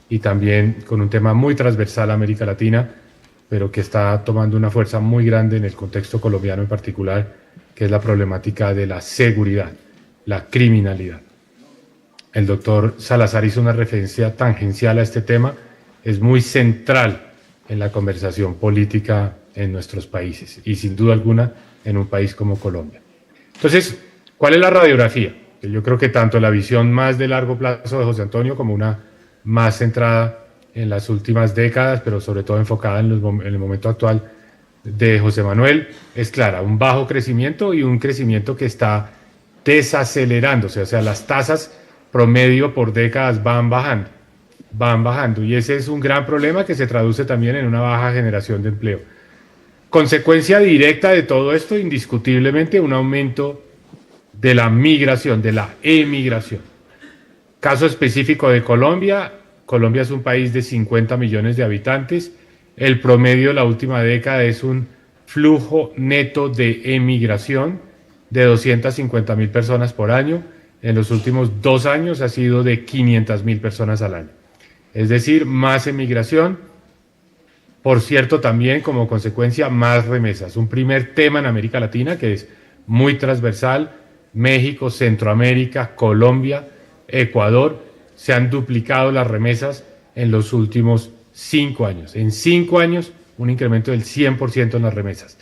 y también con un tema muy transversal a América Latina, pero que está tomando una fuerza muy grande en el contexto colombiano en particular, que es la problemática de la seguridad, la criminalidad. El doctor Salazar hizo una referencia tangencial a este tema, es muy central en la conversación política en nuestros países y sin duda alguna en un país como Colombia. Entonces, ¿cuál es la radiografía? Yo creo que tanto la visión más de largo plazo de José Antonio como una más centrada en las últimas décadas, pero sobre todo enfocada en el momento actual de José Manuel, es clara: un bajo crecimiento y un crecimiento que está desacelerándose, o sea, las tasas promedio por décadas van bajando, y ese es un gran problema que se traduce también en una baja generación de empleo. Consecuencia directa de todo esto, indiscutiblemente, un aumento de la migración, de la emigración. Caso específico de Colombia. Colombia es un país de 50 millones de habitantes. El promedio de la última década es un flujo neto de emigración de 250.000 personas por año. En los últimos 2 años ha sido de 500.000 personas al año. Es decir, más emigración, por cierto, también como consecuencia más remesas. Un primer tema en América Latina que es muy transversal: México, Centroamérica, Colombia, Ecuador, se han duplicado las remesas en los últimos 5 años. En 5 años, un incremento del 100% en las remesas.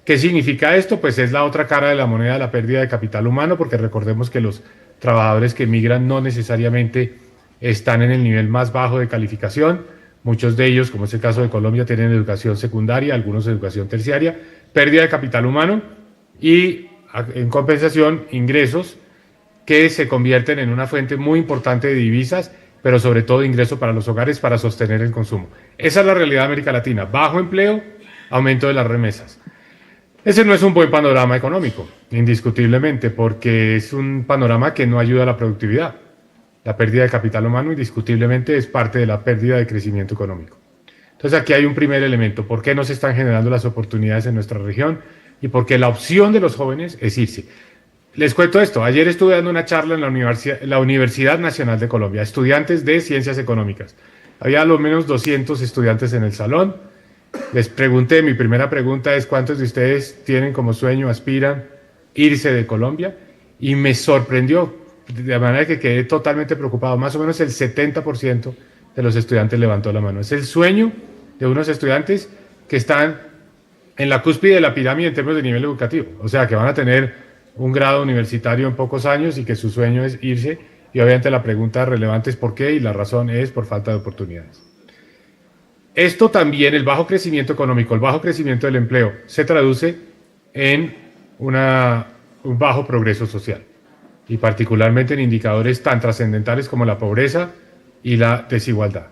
¿Qué significa esto? Pues es la otra cara de la moneda de la pérdida de capital humano, porque recordemos que los trabajadores que emigran no necesariamente están en el nivel más bajo de calificación. Muchos de ellos, como es el caso de Colombia, tienen educación secundaria, algunos educación terciaria, pérdida de capital humano y, en compensación, ingresos que se convierten en una fuente muy importante de divisas, pero sobre todo ingreso para los hogares para sostener el consumo. Esa es la realidad de América Latina: bajo empleo, aumento de las remesas. Ese no es un buen panorama económico, indiscutiblemente, porque es un panorama que no ayuda a la productividad. La pérdida de capital humano indiscutiblemente es parte de la pérdida de crecimiento económico. Entonces aquí hay un primer elemento: ¿por qué no se están generando las oportunidades en nuestra región? Y por qué la opción de los jóvenes es irse. Les cuento esto: ayer estuve dando una charla en la Universidad Nacional de Colombia, estudiantes de Ciencias Económicas. Había al menos 200 estudiantes en el salón. Les pregunté, mi primera pregunta es: ¿cuántos de ustedes tienen como sueño, aspiran irse de Colombia? Y me sorprendió, de manera que quedé totalmente preocupado. Más o menos el 70% de los estudiantes levantó la mano. Es el sueño de unos estudiantes que están en la cúspide de la pirámide en términos de nivel educativo. O sea, que van a tener un grado universitario en pocos años y que su sueño es irse. Y obviamente la pregunta relevante es ¿por qué? Y la razón es por falta de oportunidades. Esto también, el bajo crecimiento económico, el bajo crecimiento del empleo, se traduce en un bajo progreso social, y particularmente en indicadores tan trascendentales como la pobreza y la desigualdad.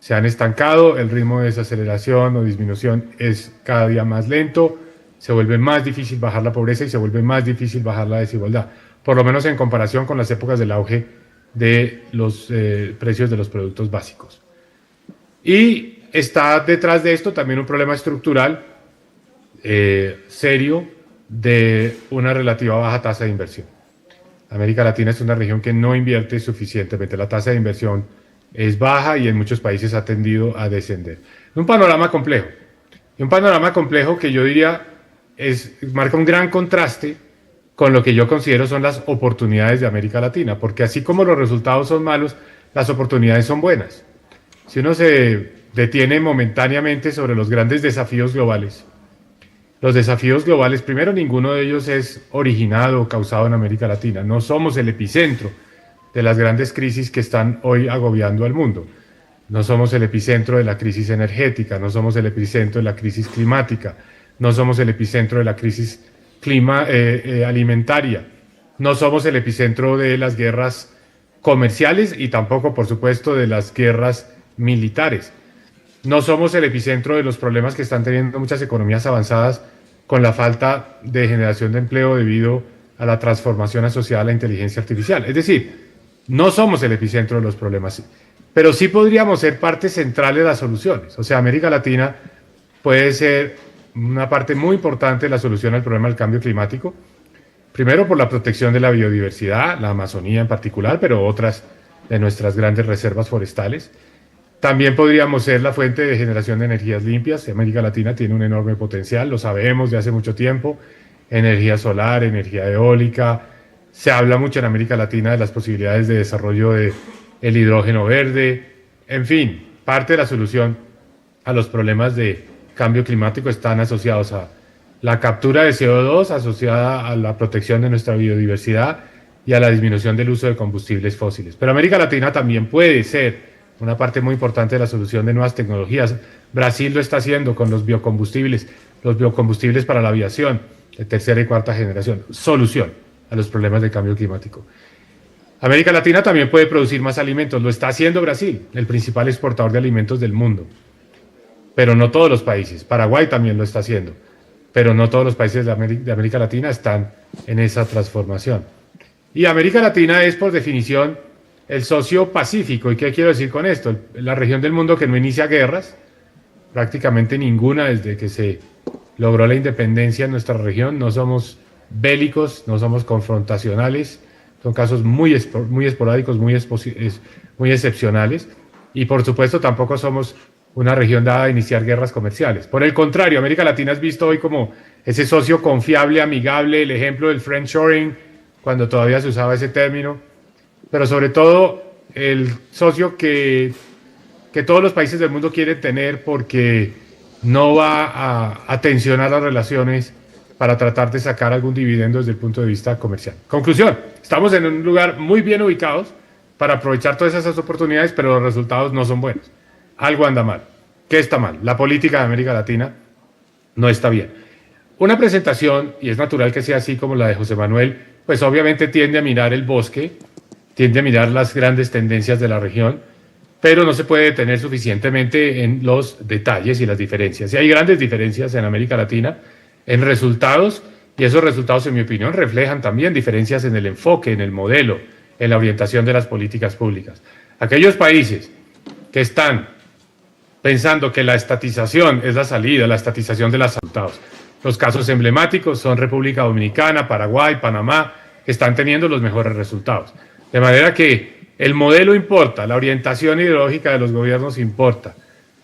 Se han estancado, el ritmo de desaceleración o disminución es cada día más lento, se vuelve más difícil bajar la pobreza y se vuelve más difícil bajar la desigualdad, por lo menos en comparación con las épocas del auge de los precios de los productos básicos. Y está detrás de esto también un problema estructural serio de una relativa baja tasa de inversión. América Latina es una región que no invierte suficientemente. La tasa de inversión es baja y en muchos países ha tendido a descender. Un panorama complejo. Y un panorama complejo que yo diría marca un gran contraste con lo que yo considero son las oportunidades de América Latina, porque así como los resultados son malos, las oportunidades son buenas. Si uno se detiene momentáneamente sobre los grandes desafíos globales, los desafíos globales, primero, ninguno de ellos es originado o causado en América Latina. No somos el epicentro de las grandes crisis que están hoy agobiando al mundo. No somos el epicentro de la crisis energética, no somos el epicentro de la crisis climática, no somos el epicentro de la crisis alimentaria, no somos el epicentro de las guerras comerciales y tampoco, por supuesto, de las guerras militares. No somos el epicentro de los problemas que están teniendo muchas economías avanzadas con la falta de generación de empleo debido a la transformación asociada a la inteligencia artificial. Es decir, no somos el epicentro de los problemas, pero sí podríamos ser parte central de las soluciones. O sea, América Latina puede ser una parte muy importante de la solución al problema del cambio climático, primero por la protección de la biodiversidad, la Amazonía en particular, pero otras de nuestras grandes reservas forestales. También podríamos ser la fuente de generación de energías limpias. América Latina tiene un enorme potencial, lo sabemos de hace mucho tiempo. Energía solar, energía eólica. Se habla mucho en América Latina de las posibilidades de desarrollo del hidrógeno verde. En fin, parte de la solución a los problemas de cambio climático están asociados a la captura de CO2, asociada a la protección de nuestra biodiversidad y a la disminución del uso de combustibles fósiles. Pero América Latina también puede ser una parte muy importante de la solución de nuevas tecnologías. Brasil lo está haciendo con los biocombustibles para la aviación de tercera y cuarta generación, solución a los problemas de cambio climático. América Latina también puede producir más alimentos, lo está haciendo Brasil, el principal exportador de alimentos del mundo, pero no todos los países. Paraguay también lo está haciendo, pero no todos los países de América Latina están en esa transformación. Y América Latina es, por definición, el socio pacífico. ¿Y qué quiero decir con esto? La región del mundo que no inicia guerras, prácticamente ninguna desde que se logró la independencia en nuestra región. No somos bélicos, no somos confrontacionales, son casos muy esporádicos, muy excepcionales, y por supuesto tampoco somos una región dada a iniciar guerras comerciales. Por el contrario, América Latina es visto hoy como ese socio confiable, amigable, el ejemplo del friendshoring, cuando todavía se usaba ese término, pero sobre todo el socio que todos los países del mundo quieren tener, porque no va a tensionar las relaciones para tratar de sacar algún dividendo desde el punto de vista comercial. Conclusión, estamos en un lugar muy bien ubicados para aprovechar todas esas oportunidades, pero los resultados no son buenos. Algo anda mal. ¿Qué está mal? La política de América Latina no está bien. Una presentación, y es natural que sea así como la de José Manuel, pues obviamente tiende a mirar el bosque, tiende a mirar las grandes tendencias de la región, pero no se puede detener suficientemente en los detalles y las diferencias. Y hay grandes diferencias en América Latina en resultados, y esos resultados, en mi opinión, reflejan también diferencias en el enfoque, en el modelo, en la orientación de las políticas públicas. Aquellos países que están pensando que la estatización es la salida, la estatización de los resultados. Los casos emblemáticos son República Dominicana, Paraguay, Panamá, que están teniendo los mejores resultados. De manera que el modelo importa, la orientación ideológica de los gobiernos importa.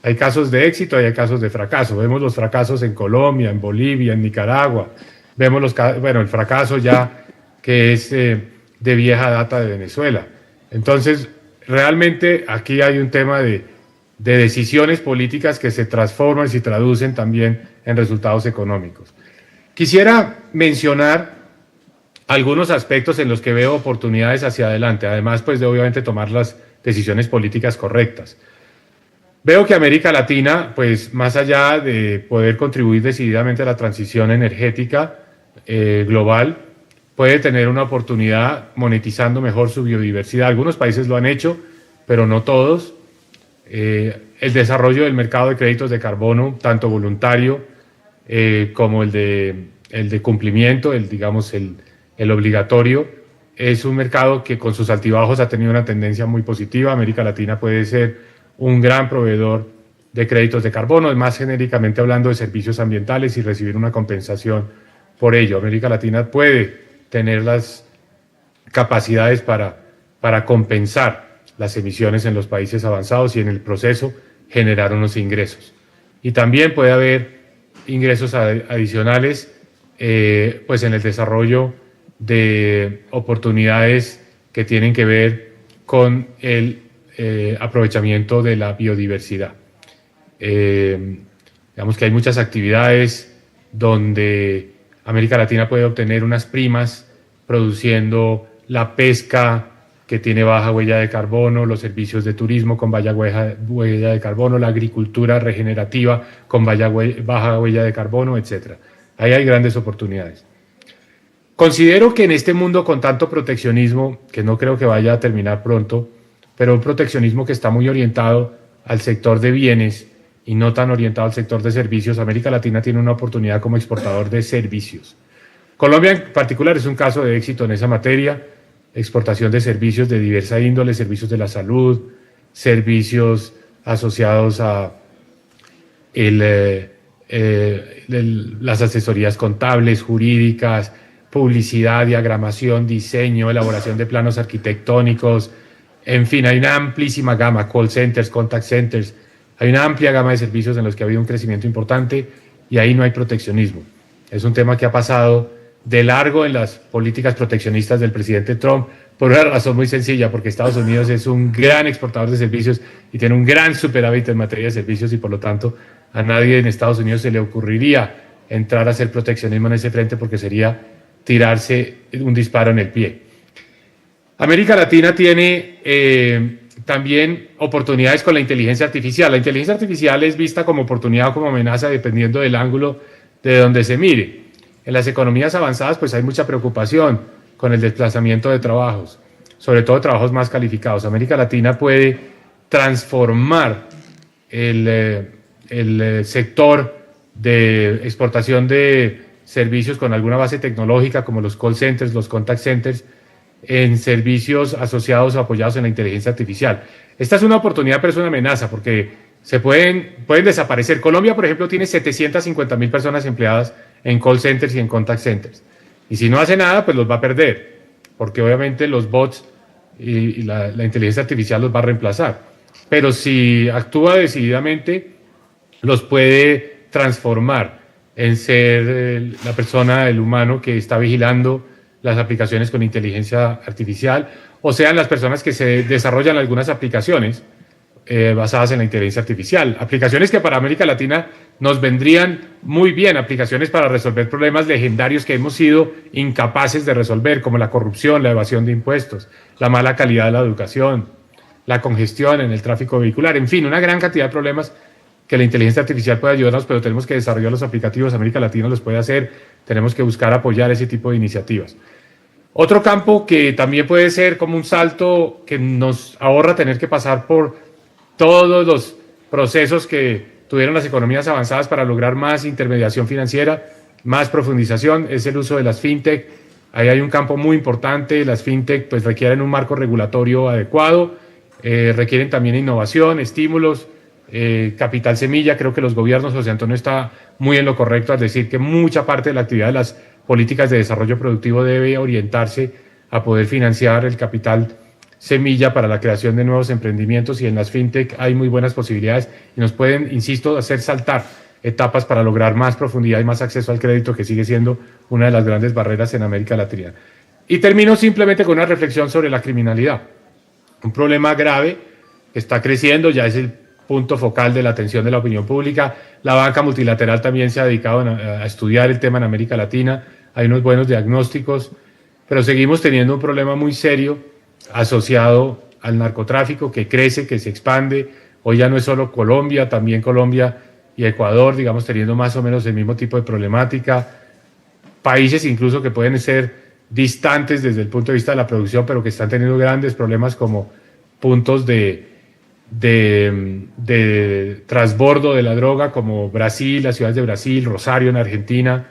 Hay casos de éxito y hay casos de fracaso. Vemos los fracasos en Colombia, en Bolivia, en Nicaragua. Vemos el fracaso ya que es de vieja data de Venezuela. Entonces, realmente aquí hay un tema de decisiones políticas que se transforman y se traducen también en resultados económicos. Quisiera mencionar algunos aspectos en los que veo oportunidades hacia adelante, además pues de obviamente tomar las decisiones políticas correctas. Veo que América Latina, pues más allá de poder contribuir decididamente a la transición energética global, puede tener una oportunidad monetizando mejor su biodiversidad. Algunos países lo han hecho, pero no todos. El desarrollo del mercado de créditos de carbono, tanto voluntario como el de cumplimiento, el obligatorio, es un mercado que con sus altibajos ha tenido una tendencia muy positiva. América Latina puede ser un gran proveedor de créditos de carbono, más genéricamente hablando de servicios ambientales, y recibir una compensación por ello. América Latina puede tener las capacidades para compensar las emisiones en los países avanzados y en el proceso generar unos ingresos. Y también puede haber ingresos adicionales pues en el desarrollo de oportunidades que tienen que ver con el aprovechamiento de la biodiversidad. Digamos que hay muchas actividades donde América Latina puede obtener unas primas produciendo la pesca que tiene baja huella de carbono, los servicios de turismo con baja huella de carbono, la agricultura regenerativa con baja huella de carbono, etc. Ahí hay grandes oportunidades. Considero que en este mundo con tanto proteccionismo, que no creo que vaya a terminar pronto, pero un proteccionismo que está muy orientado al sector de bienes y no tan orientado al sector de servicios, América Latina tiene una oportunidad como exportador de servicios. Colombia en particular es un caso de éxito en esa materia, exportación de servicios de diversa índole, servicios de la salud, servicios asociados a las asesorías contables, jurídicas, publicidad, diagramación, diseño, elaboración de planos arquitectónicos, en fin, hay una amplísima gama, call centers, contact centers, hay una amplia gama de servicios en los que ha habido un crecimiento importante y ahí no hay proteccionismo. Es un tema que ha pasado de largo en las políticas proteccionistas del presidente Trump por una razón muy sencilla, porque Estados Unidos es un gran exportador de servicios y tiene un gran superávit en materia de servicios y por lo tanto a nadie en Estados Unidos se le ocurriría entrar a hacer proteccionismo en ese frente porque sería tirarse un disparo en el pie. América Latina tiene también oportunidades con la inteligencia artificial. La inteligencia artificial es vista como oportunidad o como amenaza dependiendo del ángulo de donde se mire. En las economías avanzadas pues hay mucha preocupación con el desplazamiento de trabajos, sobre todo trabajos más calificados. América Latina puede transformar el sector de exportación de servicios con alguna base tecnológica como los call centers, los contact centers, en servicios asociados o apoyados en la inteligencia artificial. Esta es una oportunidad, pero es una amenaza, porque pueden desaparecer. Colombia, por ejemplo, tiene 750.000 personas empleadas en call centers y en contact centers. Y si no hace nada, pues los va a perder, porque obviamente los bots y la inteligencia artificial los va a reemplazar. Pero si actúa decididamente, los puede transformar en ser la persona, el humano que está vigilando las aplicaciones con inteligencia artificial, o sean las personas que se desarrollan algunas aplicaciones basadas en la inteligencia artificial. Aplicaciones que para América Latina nos vendrían muy bien, aplicaciones para resolver problemas legendarios que hemos sido incapaces de resolver, como la corrupción, la evasión de impuestos, la mala calidad de la educación, la congestión en el tráfico vehicular, en fin, una gran cantidad de problemas que la inteligencia artificial puede ayudarnos, pero tenemos que desarrollar los aplicativos. América Latina los puede hacer, tenemos que buscar apoyar ese tipo de iniciativas. Otro campo que también puede ser como un salto que nos ahorra tener que pasar por todos los procesos que tuvieron las economías avanzadas para lograr más intermediación financiera, más profundización, es el uso de las fintech. Ahí hay un campo muy importante. Las fintech pues requieren un marco regulatorio adecuado, requieren también innovación, estímulos, capital semilla. Creo que los gobiernos, José Antonio está muy en lo correcto al decir que mucha parte de la actividad de las políticas de desarrollo productivo debe orientarse a poder financiar el capital semilla para la creación de nuevos emprendimientos, y en las fintech hay muy buenas posibilidades y nos pueden, insisto, hacer saltar etapas para lograr más profundidad y más acceso al crédito, que sigue siendo una de las grandes barreras en América Latina. Y termino simplemente con una reflexión sobre la criminalidad. Un problema grave que está creciendo, ya es el punto focal de la atención de la opinión pública. La banca multilateral también se ha dedicado a estudiar el tema en América Latina. Hay unos buenos diagnósticos, pero seguimos teniendo un problema muy serio asociado al narcotráfico, que crece, que se expande. Hoy ya no es solo Colombia, también Colombia y Ecuador, digamos, teniendo más o menos el mismo tipo de problemática. Países incluso que pueden ser distantes desde el punto de vista de la producción, pero que están teniendo grandes problemas como puntos de transbordo de la droga, como Brasil, las ciudades de Brasil, Rosario en Argentina.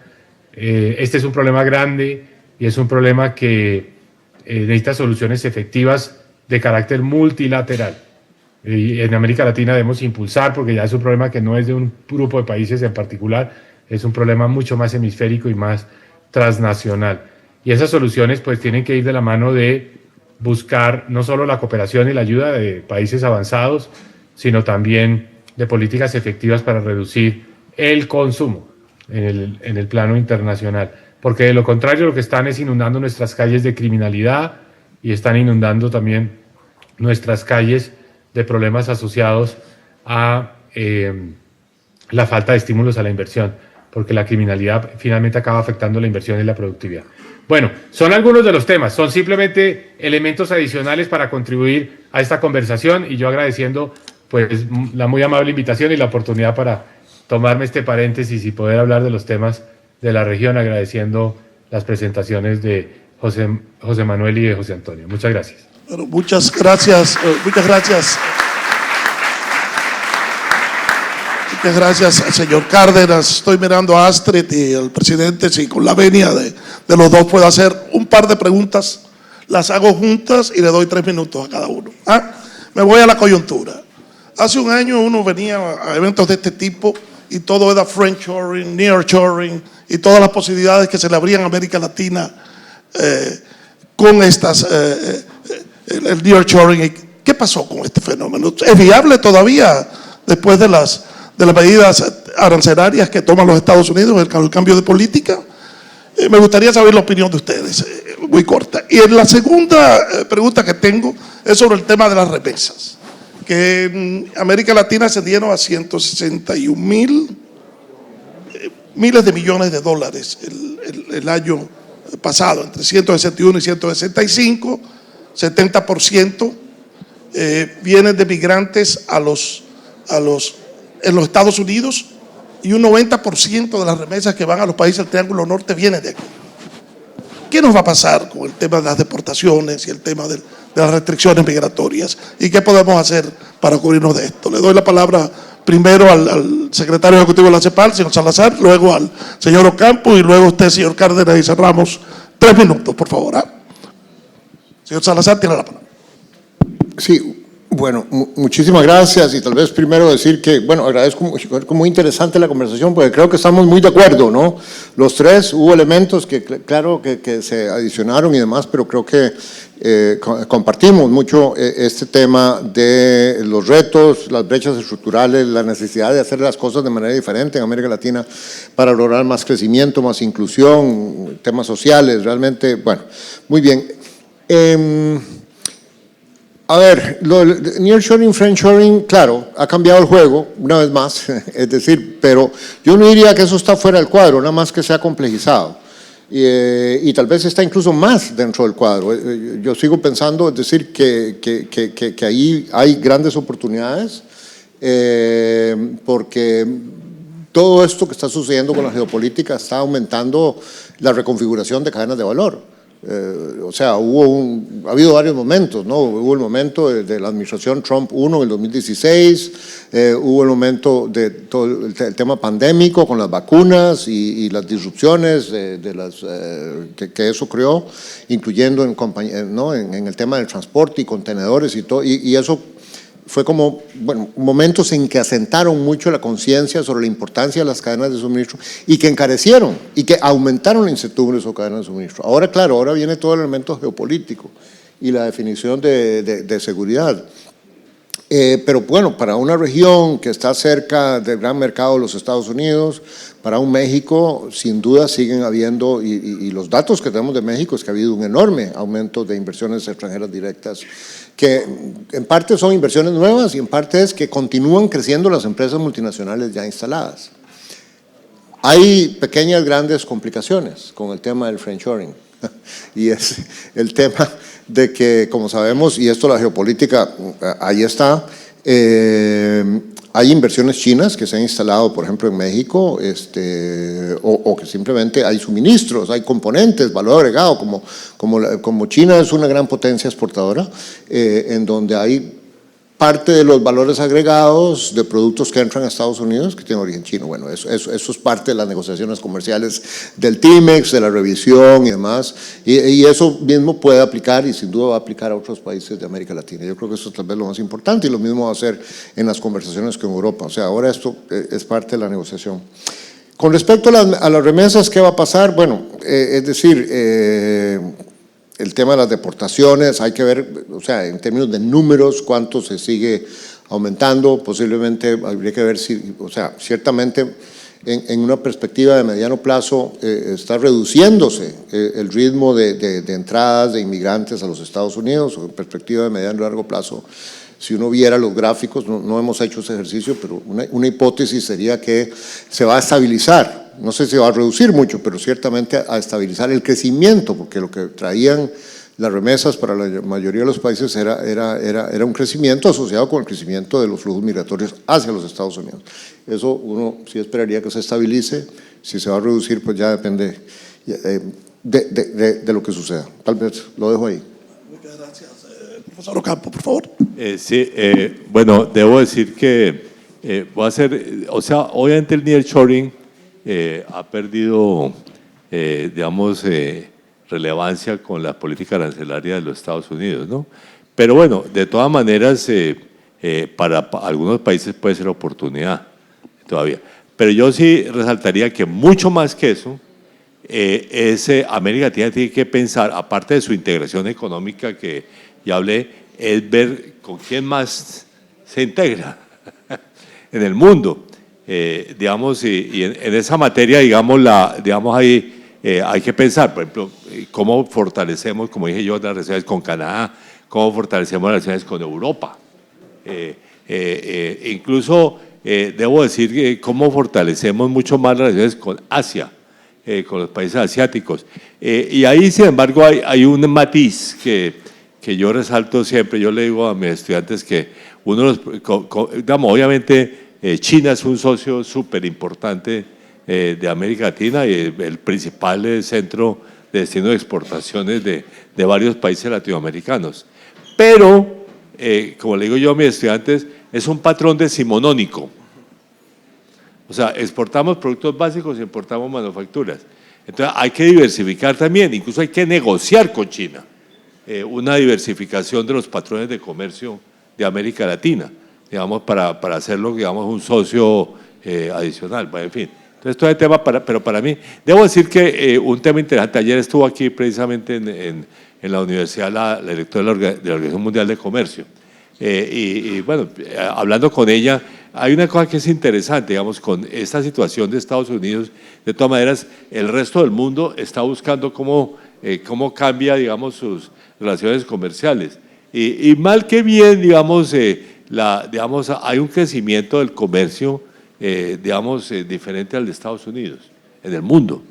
Este es un problema grande y es un problema que necesita soluciones efectivas de carácter multilateral. Y en América Latina debemos impulsar, porque ya es un problema que no es de un grupo de países en particular, es un problema mucho más hemisférico y más transnacional. Y esas soluciones pues tienen que ir de la mano de buscar no solo la cooperación y la ayuda de países avanzados, sino también de políticas efectivas para reducir el consumo en el plano internacional. Porque de lo contrario lo que están es inundando nuestras calles de criminalidad y están inundando también nuestras calles de problemas asociados a la falta de estímulos a la inversión, porque la criminalidad finalmente acaba afectando la inversión y la productividad. Bueno, son algunos de los temas, son simplemente elementos adicionales para contribuir a esta conversación, y yo agradeciendo pues la muy amable invitación y la oportunidad para tomarme este paréntesis y poder hablar de los temas de la región, agradeciendo las presentaciones de José Manuel y de José Antonio. Muchas gracias. Bueno, muchas gracias. Muchas gracias, señor Cárdenas. Estoy mirando a Astrid y al presidente, si con la venia de los dos puedo hacer un par de preguntas. Las hago juntas y le doy 3 minutos a cada uno. Me voy a la coyuntura. Hace un año uno venía a eventos de este tipo y todo era friendshoring, nearshoring y todas las posibilidades que se le abrían a América Latina con estas, el nearshoring. ¿Qué pasó con este fenómeno? ¿Es viable todavía después de las medidas arancelarias que toman los Estados Unidos, el cambio de política? Me gustaría saber la opinión de ustedes, muy corta. Y la segunda pregunta que tengo es sobre el tema de las remesas, que en América Latina ascendieron a 161 miles de millones de dólares el año pasado, entre 161 y 165, 70% vienen de migrantes en los Estados Unidos, y un 90% de las remesas que van a los países del Triángulo Norte vienen de aquí. ¿Qué nos va a pasar con el tema de las deportaciones y el tema de las restricciones migratorias? ¿Y qué podemos hacer para cubrirnos de esto? Le doy la palabra primero al secretario ejecutivo de la CEPAL, señor Salazar, luego al señor Ocampo y luego usted, señor Cárdenas, y cerramos. 3 minutos, por favor. Señor Salazar, tiene la palabra. Sí, Bueno, muchísimas gracias y tal vez primero decir que, bueno, agradezco muy interesante la conversación porque creo que estamos muy de acuerdo, ¿no? Los tres, hubo elementos que, claro, que se adicionaron y demás, pero creo que compartimos mucho este tema de los retos, las brechas estructurales, la necesidad de hacer las cosas de manera diferente en América Latina para lograr más crecimiento, más inclusión, temas sociales, realmente, bueno, muy bien. A ver, lo del nearshoring, friendshoring, claro, ha cambiado el juego, una vez más, es decir, pero yo no diría que eso está fuera del cuadro, nada más que se ha complejizado. Y tal vez está incluso más dentro del cuadro. Yo sigo pensando, es decir, que ahí hay grandes oportunidades, porque todo esto que está sucediendo con la geopolítica está aumentando la reconfiguración de cadenas de valor. O sea, ha habido varios momentos, ¿no? Hubo el momento de la administración Trump 1 en el 2016, hubo el momento de todo el tema pandémico con las vacunas y las disrupciones que eso creó, incluyendo ¿no? en el tema del transporte y contenedores y todo, y eso fue como, bueno, momentos en que asentaron mucho la conciencia sobre la importancia de las cadenas de suministro y que encarecieron y que aumentaron la incertidumbre de sus cadenas de suministro. Ahora, claro, ahora viene todo el elemento geopolítico y la definición de seguridad. Pero bueno, para una región que está cerca del gran mercado de los Estados Unidos, para un México, sin duda siguen habiendo, y los datos que tenemos de México es que ha habido un enorme aumento de inversiones extranjeras directas, que en parte son inversiones nuevas y en parte es que continúan creciendo las empresas multinacionales ya instaladas. Hay pequeñas, grandes complicaciones con el tema del friendshoring y es el tema de que, como sabemos, y esto la geopolítica, ahí está, hay inversiones chinas que se han instalado, por ejemplo, en México, o que simplemente hay suministros, hay componentes, valor agregado, como China es una gran potencia exportadora, en donde hay parte de los valores agregados de productos que entran a Estados Unidos que tienen origen chino. Bueno, eso es parte de las negociaciones comerciales del TIMEX, de la revisión y demás, y eso mismo puede aplicar y sin duda va a aplicar a otros países de América Latina. Yo creo que eso es tal vez lo más importante y lo mismo va a hacer en las conversaciones con Europa. O sea, ahora esto es parte de la negociación. Con respecto a las remesas, ¿qué va a pasar? Bueno, es decir, el tema de las deportaciones, hay que ver, o sea, en términos de números, cuánto se sigue aumentando, posiblemente habría que ver si, o sea, ciertamente en una perspectiva de mediano plazo está reduciéndose el ritmo de entradas de inmigrantes a los Estados Unidos, o en perspectiva de mediano y largo plazo. Si uno viera los gráficos, no hemos hecho ese ejercicio, pero una hipótesis sería que se va a estabilizar. No sé si va a reducir mucho, pero ciertamente a estabilizar el crecimiento, porque lo que traían las remesas para la mayoría de los países era un crecimiento asociado con el crecimiento de los flujos migratorios hacia los Estados Unidos. Eso uno sí esperaría que se estabilice. Si se va a reducir, pues ya depende de lo que suceda. Tal vez lo dejo ahí. Muchas gracias. Profesor Ocampo, por favor. Sí, bueno, debo decir que voy a hacer, o sea, obviamente el nearshoring ha perdido, digamos, relevancia con la política arancelaria de los Estados Unidos, ¿no? Pero bueno, de todas maneras, para algunos países puede ser oportunidad todavía. Pero yo sí resaltaría que mucho más que eso, América Latina tiene que pensar, aparte de su integración económica que ya hablé, es ver con quién más se integra en el mundo. Digamos, y en esa materia, digamos, ahí hay que pensar, por ejemplo, cómo fortalecemos, como dije yo, las relaciones con Canadá, cómo fortalecemos las relaciones con Europa. Incluso debo decir que cómo fortalecemos mucho más las relaciones con Asia, con los países asiáticos. Y ahí, sin embargo, hay un matiz que yo resalto siempre. Yo le digo a mis estudiantes que digamos, obviamente, China es un socio súper importante de América Latina y el principal centro de destino de exportaciones de varios países latinoamericanos. Pero, como le digo yo a mis estudiantes, es un patrón decimonónico. O sea, exportamos productos básicos y importamos manufacturas. Entonces hay que diversificar también, incluso hay que negociar con China una diversificación de los patrones de comercio de América Latina, digamos, para hacerlo, digamos, un socio adicional. Bueno, en fin, entonces todo el tema, pero para mí, debo decir que un tema interesante, ayer estuvo aquí precisamente en la universidad la directora de la Organización Mundial de Comercio, y bueno, hablando con ella, hay una cosa que es interesante, digamos, con esta situación de Estados Unidos. De todas maneras, el resto del mundo está buscando cómo cambia, digamos, sus relaciones comerciales. Y mal que bien, digamos, digamos, hay un crecimiento del comercio, digamos, diferente al de Estados Unidos en el mundo.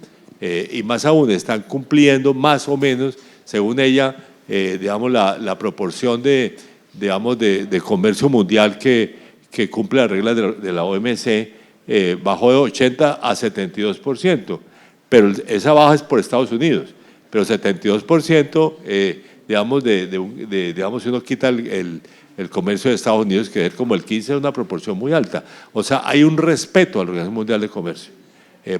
Y más aún, están cumpliendo más o menos, según ella, digamos, la proporción de comercio mundial que cumple las reglas de la OMC, bajó de 80 a 72%, pero esa baja es por Estados Unidos, pero 72%, digamos, digamos, si uno quita el comercio de Estados Unidos, que es como el 15%, es una proporción muy alta. O sea, hay un respeto a la Organización Mundial de Comercio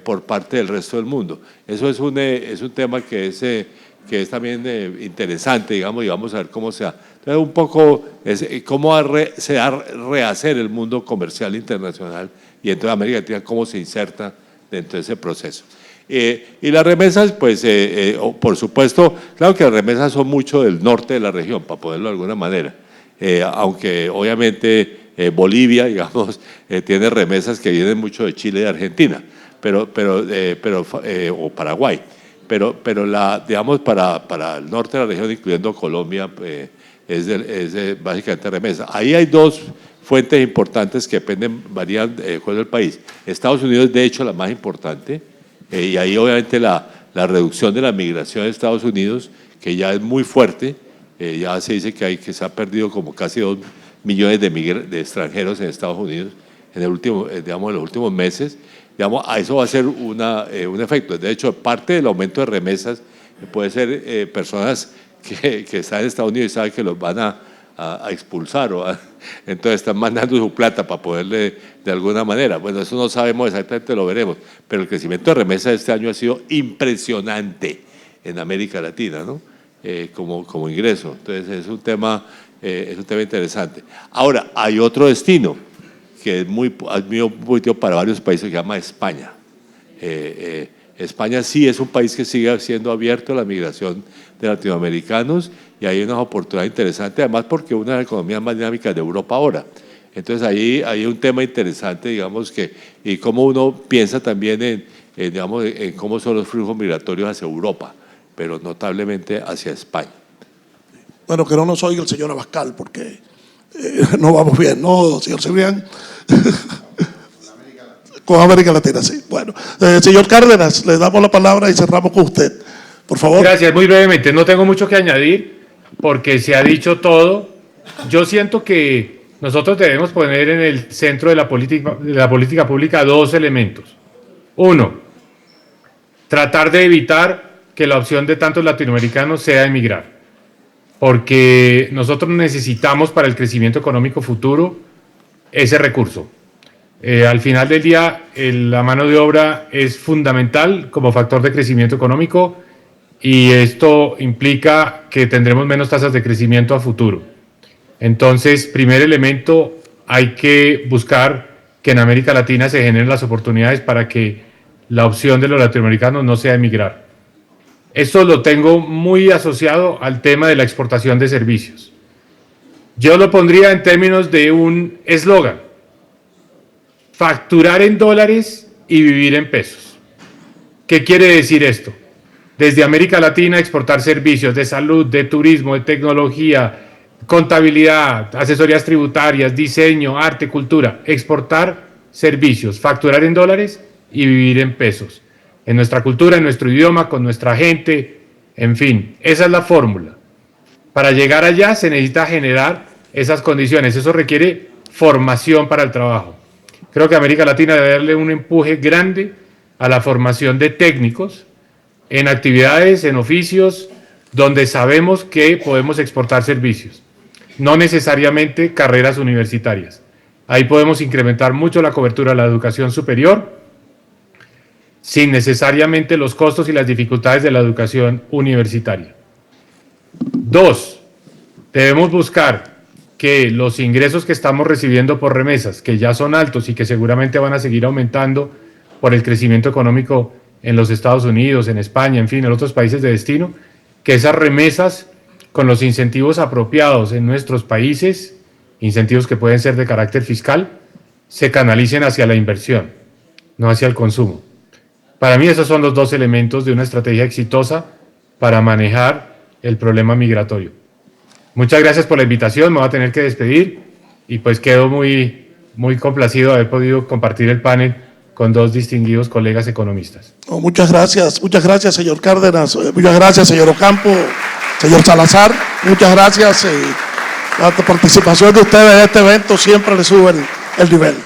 por parte del resto del mundo. Eso es un tema que es también interesante, digamos, y vamos a ver cómo se da. Entonces, un poco cómo se da rehacer el mundo comercial internacional y entonces América Latina cómo se inserta dentro de ese proceso. Y las remesas, pues, por supuesto, claro que las remesas son mucho del norte de la región, para ponerlo de alguna manera, aunque obviamente Bolivia, digamos, tiene remesas que vienen mucho de Chile y de Argentina, o Paraguay. Pero digamos, para el norte de la región, incluyendo Colombia, es básicamente remesa. Ahí hay dos fuentes importantes que varían de acuerdo al país. Estados Unidos es, de hecho, la más importante, y ahí obviamente la reducción de la migración de Estados Unidos, que ya es muy fuerte, ya se dice que se ha perdido como casi 2 millones de extranjeros en Estados Unidos en los últimos meses. Digamos, a eso va a ser un efecto. De hecho, parte del aumento de remesas puede ser personas que están en Estados Unidos y saben que los van a expulsar, entonces están mandando su plata para poderle de alguna manera. Bueno, eso no sabemos exactamente, lo veremos, pero el crecimiento de remesas este año ha sido impresionante en América Latina, ¿no? Como ingreso. Entonces es un tema interesante. Ahora, hay otro destino que es muy positivo para varios países, que se llama España. España sí es un país que sigue siendo abierto a la migración de latinoamericanos y hay una oportunidad interesante, además porque una de las economías más dinámicas de Europa ahora. Entonces ahí hay un tema interesante, digamos, y cómo uno piensa también digamos, en cómo son los flujos migratorios hacia Europa, pero notablemente hacia España. Bueno, que no nos oiga el señor Abascal, porque no vamos bien, ¿no, señor Cebrián? Con América Latina, sí. Bueno, señor Cárdenas, le damos la palabra y cerramos con usted, por favor. Gracias, muy brevemente. No tengo mucho que añadir porque se ha dicho todo. Yo siento que nosotros debemos poner en el centro de la política pública dos elementos. Uno, tratar de evitar que la opción de tantos latinoamericanos sea emigrar, porque nosotros necesitamos para el crecimiento económico futuro ese recurso. Al final del día, la mano de obra es fundamental como factor de crecimiento económico y esto implica que tendremos menos tasas de crecimiento a futuro. Entonces, primer elemento, hay que buscar que en América Latina se generen las oportunidades para que la opción de los latinoamericanos no sea emigrar. Esto lo tengo muy asociado al tema de la exportación de servicios. Yo lo pondría en términos de un eslogan: facturar en dólares y vivir en pesos. ¿Qué quiere decir esto? Desde América Latina exportar servicios de salud, de turismo, de tecnología, contabilidad, asesorías tributarias, diseño, arte, cultura. Exportar servicios, facturar en dólares y vivir en pesos. En nuestra cultura, en nuestro idioma, con nuestra gente, en fin, esa es la fórmula. Para llegar allá se necesita generar esas condiciones, eso requiere formación para el trabajo. Creo que América Latina debe darle un empuje grande a la formación de técnicos en actividades, en oficios, donde sabemos que podemos exportar servicios, no necesariamente carreras universitarias. Ahí podemos incrementar mucho la cobertura de la educación superior, sin necesariamente los costos y las dificultades de la educación universitaria. Dos, debemos buscar que los ingresos que estamos recibiendo por remesas, que ya son altos y que seguramente van a seguir aumentando por el crecimiento económico en los Estados Unidos, en España, en fin, en otros países de destino, que esas remesas con los incentivos apropiados en nuestros países, incentivos que pueden ser de carácter fiscal, se canalicen hacia la inversión, no hacia el consumo. Para mí esos son los dos elementos de una estrategia exitosa para manejar el problema migratorio. Muchas gracias por la invitación, me voy a tener que despedir y pues quedo muy complacido de haber podido compartir el panel con dos distinguidos colegas economistas. Oh, muchas gracias, señor Cárdenas, muchas gracias, señor Ocampo, señor Salazar, muchas gracias. La participación de ustedes en este evento siempre le sube el nivel.